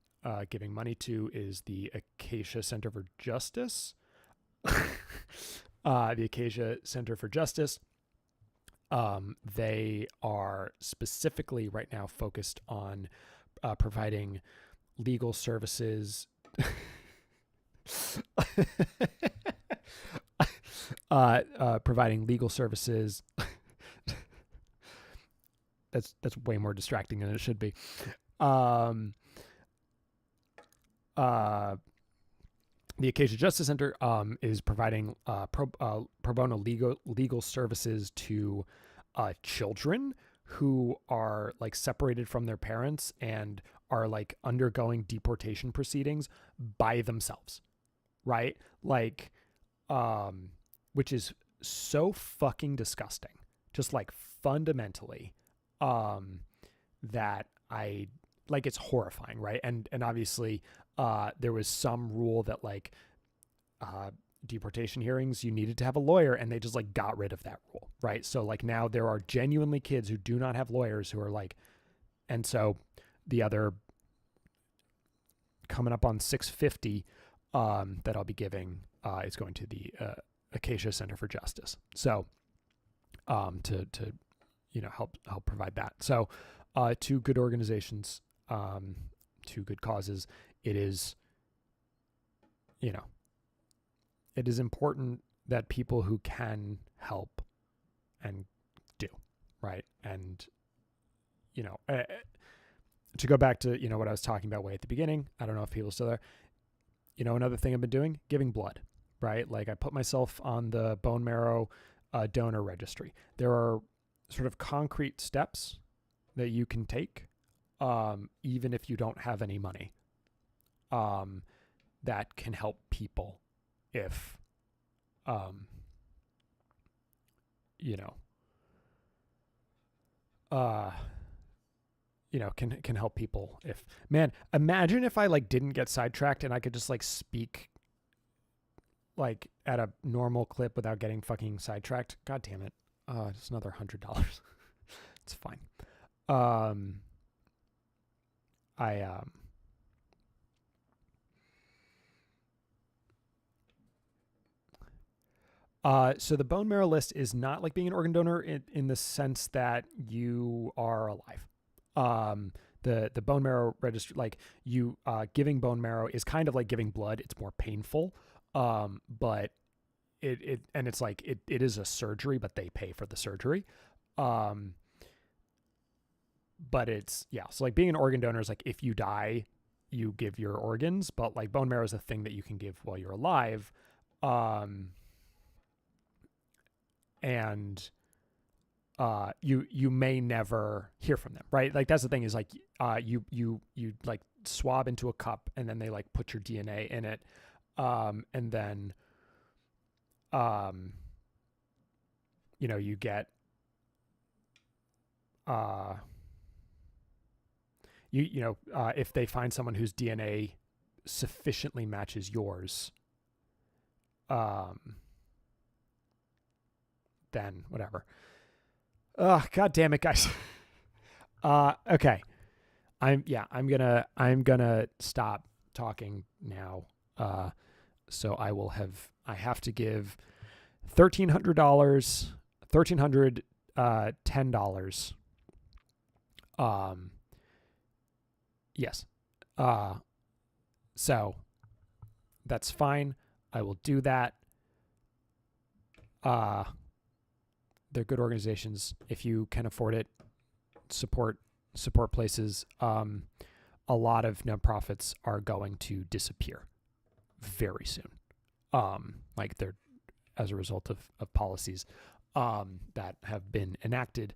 giving money to is the Acacia Center for Justice. The Acacia Center for Justice. They are specifically right now focused on providing legal services. Providing legal services. That's way more distracting than it should be. The Acacia Justice Center is providing pro bono legal services to children who are separated from their parents and are undergoing deportation proceedings by themselves, right? Which is so fucking disgusting, just fundamentally, that I it's horrifying, right? And obviously, there was some rule that deportation hearings, you needed to have a lawyer, and they just got rid of that rule, right? So now there are genuinely kids who do not have lawyers who are and so the other coming up on 650 that I'll be giving is going to the Acacia Center for Justice. So to help provide that. So two good organizations, two good causes. It is it is important that people who can help and do, right? And to go back to what I was talking about way at the beginning, I don't know if people are still there. Another thing I've been doing, giving blood, right? Like I put myself on the bone marrow donor registry. There are sort of concrete steps that you can take, even if you don't have any money, that can help people if, can help people if, man, imagine if I like didn't get sidetracked and I could just like speak like at a normal clip without getting fucking sidetracked. God damn it. It's another $100. It's fine. So the bone marrow list is not like being an organ donor in the sense that you are alive. The bone marrow registry, like you giving bone marrow is kind of like giving blood. It's more painful, but it's like it is a surgery, but they pay for the surgery. But it's so like being an organ donor is like if you die, you give your organs, but like bone marrow is a thing that you can give while you're alive. And you may never hear from them, right? Like that's the thing is like you like swab into a cup and then they like put your DNA in it, and then you get if they find someone whose DNA sufficiently matches yours, then whatever. God damn it, guys. Okay. I'm gonna stop talking now. So I have to give $1,310. Yes. So that's fine. I will do that. They're good organizations. If you can afford it, support places. A lot of nonprofits are going to disappear very soon. Like they're as a result of policies that have been enacted.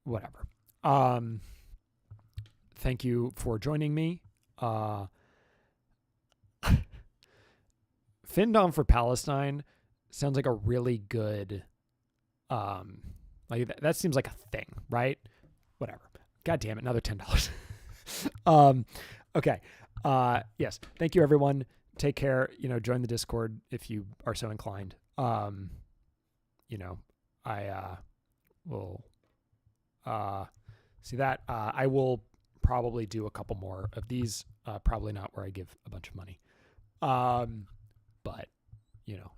Whatever. Thank you for joining me. Findom for Palestine sounds like a really good, like that seems like a thing, right? Whatever. God damn it, another $10. Okay. Yes. Thank you, everyone. Take care. Join the Discord if you are so inclined. I will see that. I will probably do a couple more of these. Probably not where I give a bunch of money. But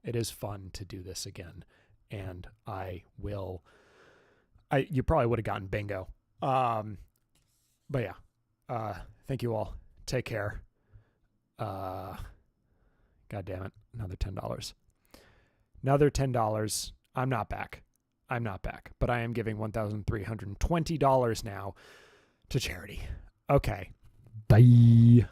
it is fun to do this again, and you probably would have gotten bingo. But yeah, thank you all. Take care. God damn it. Another $10. I'm not back, but I am giving $1,320 now to charity. Okay. Bye.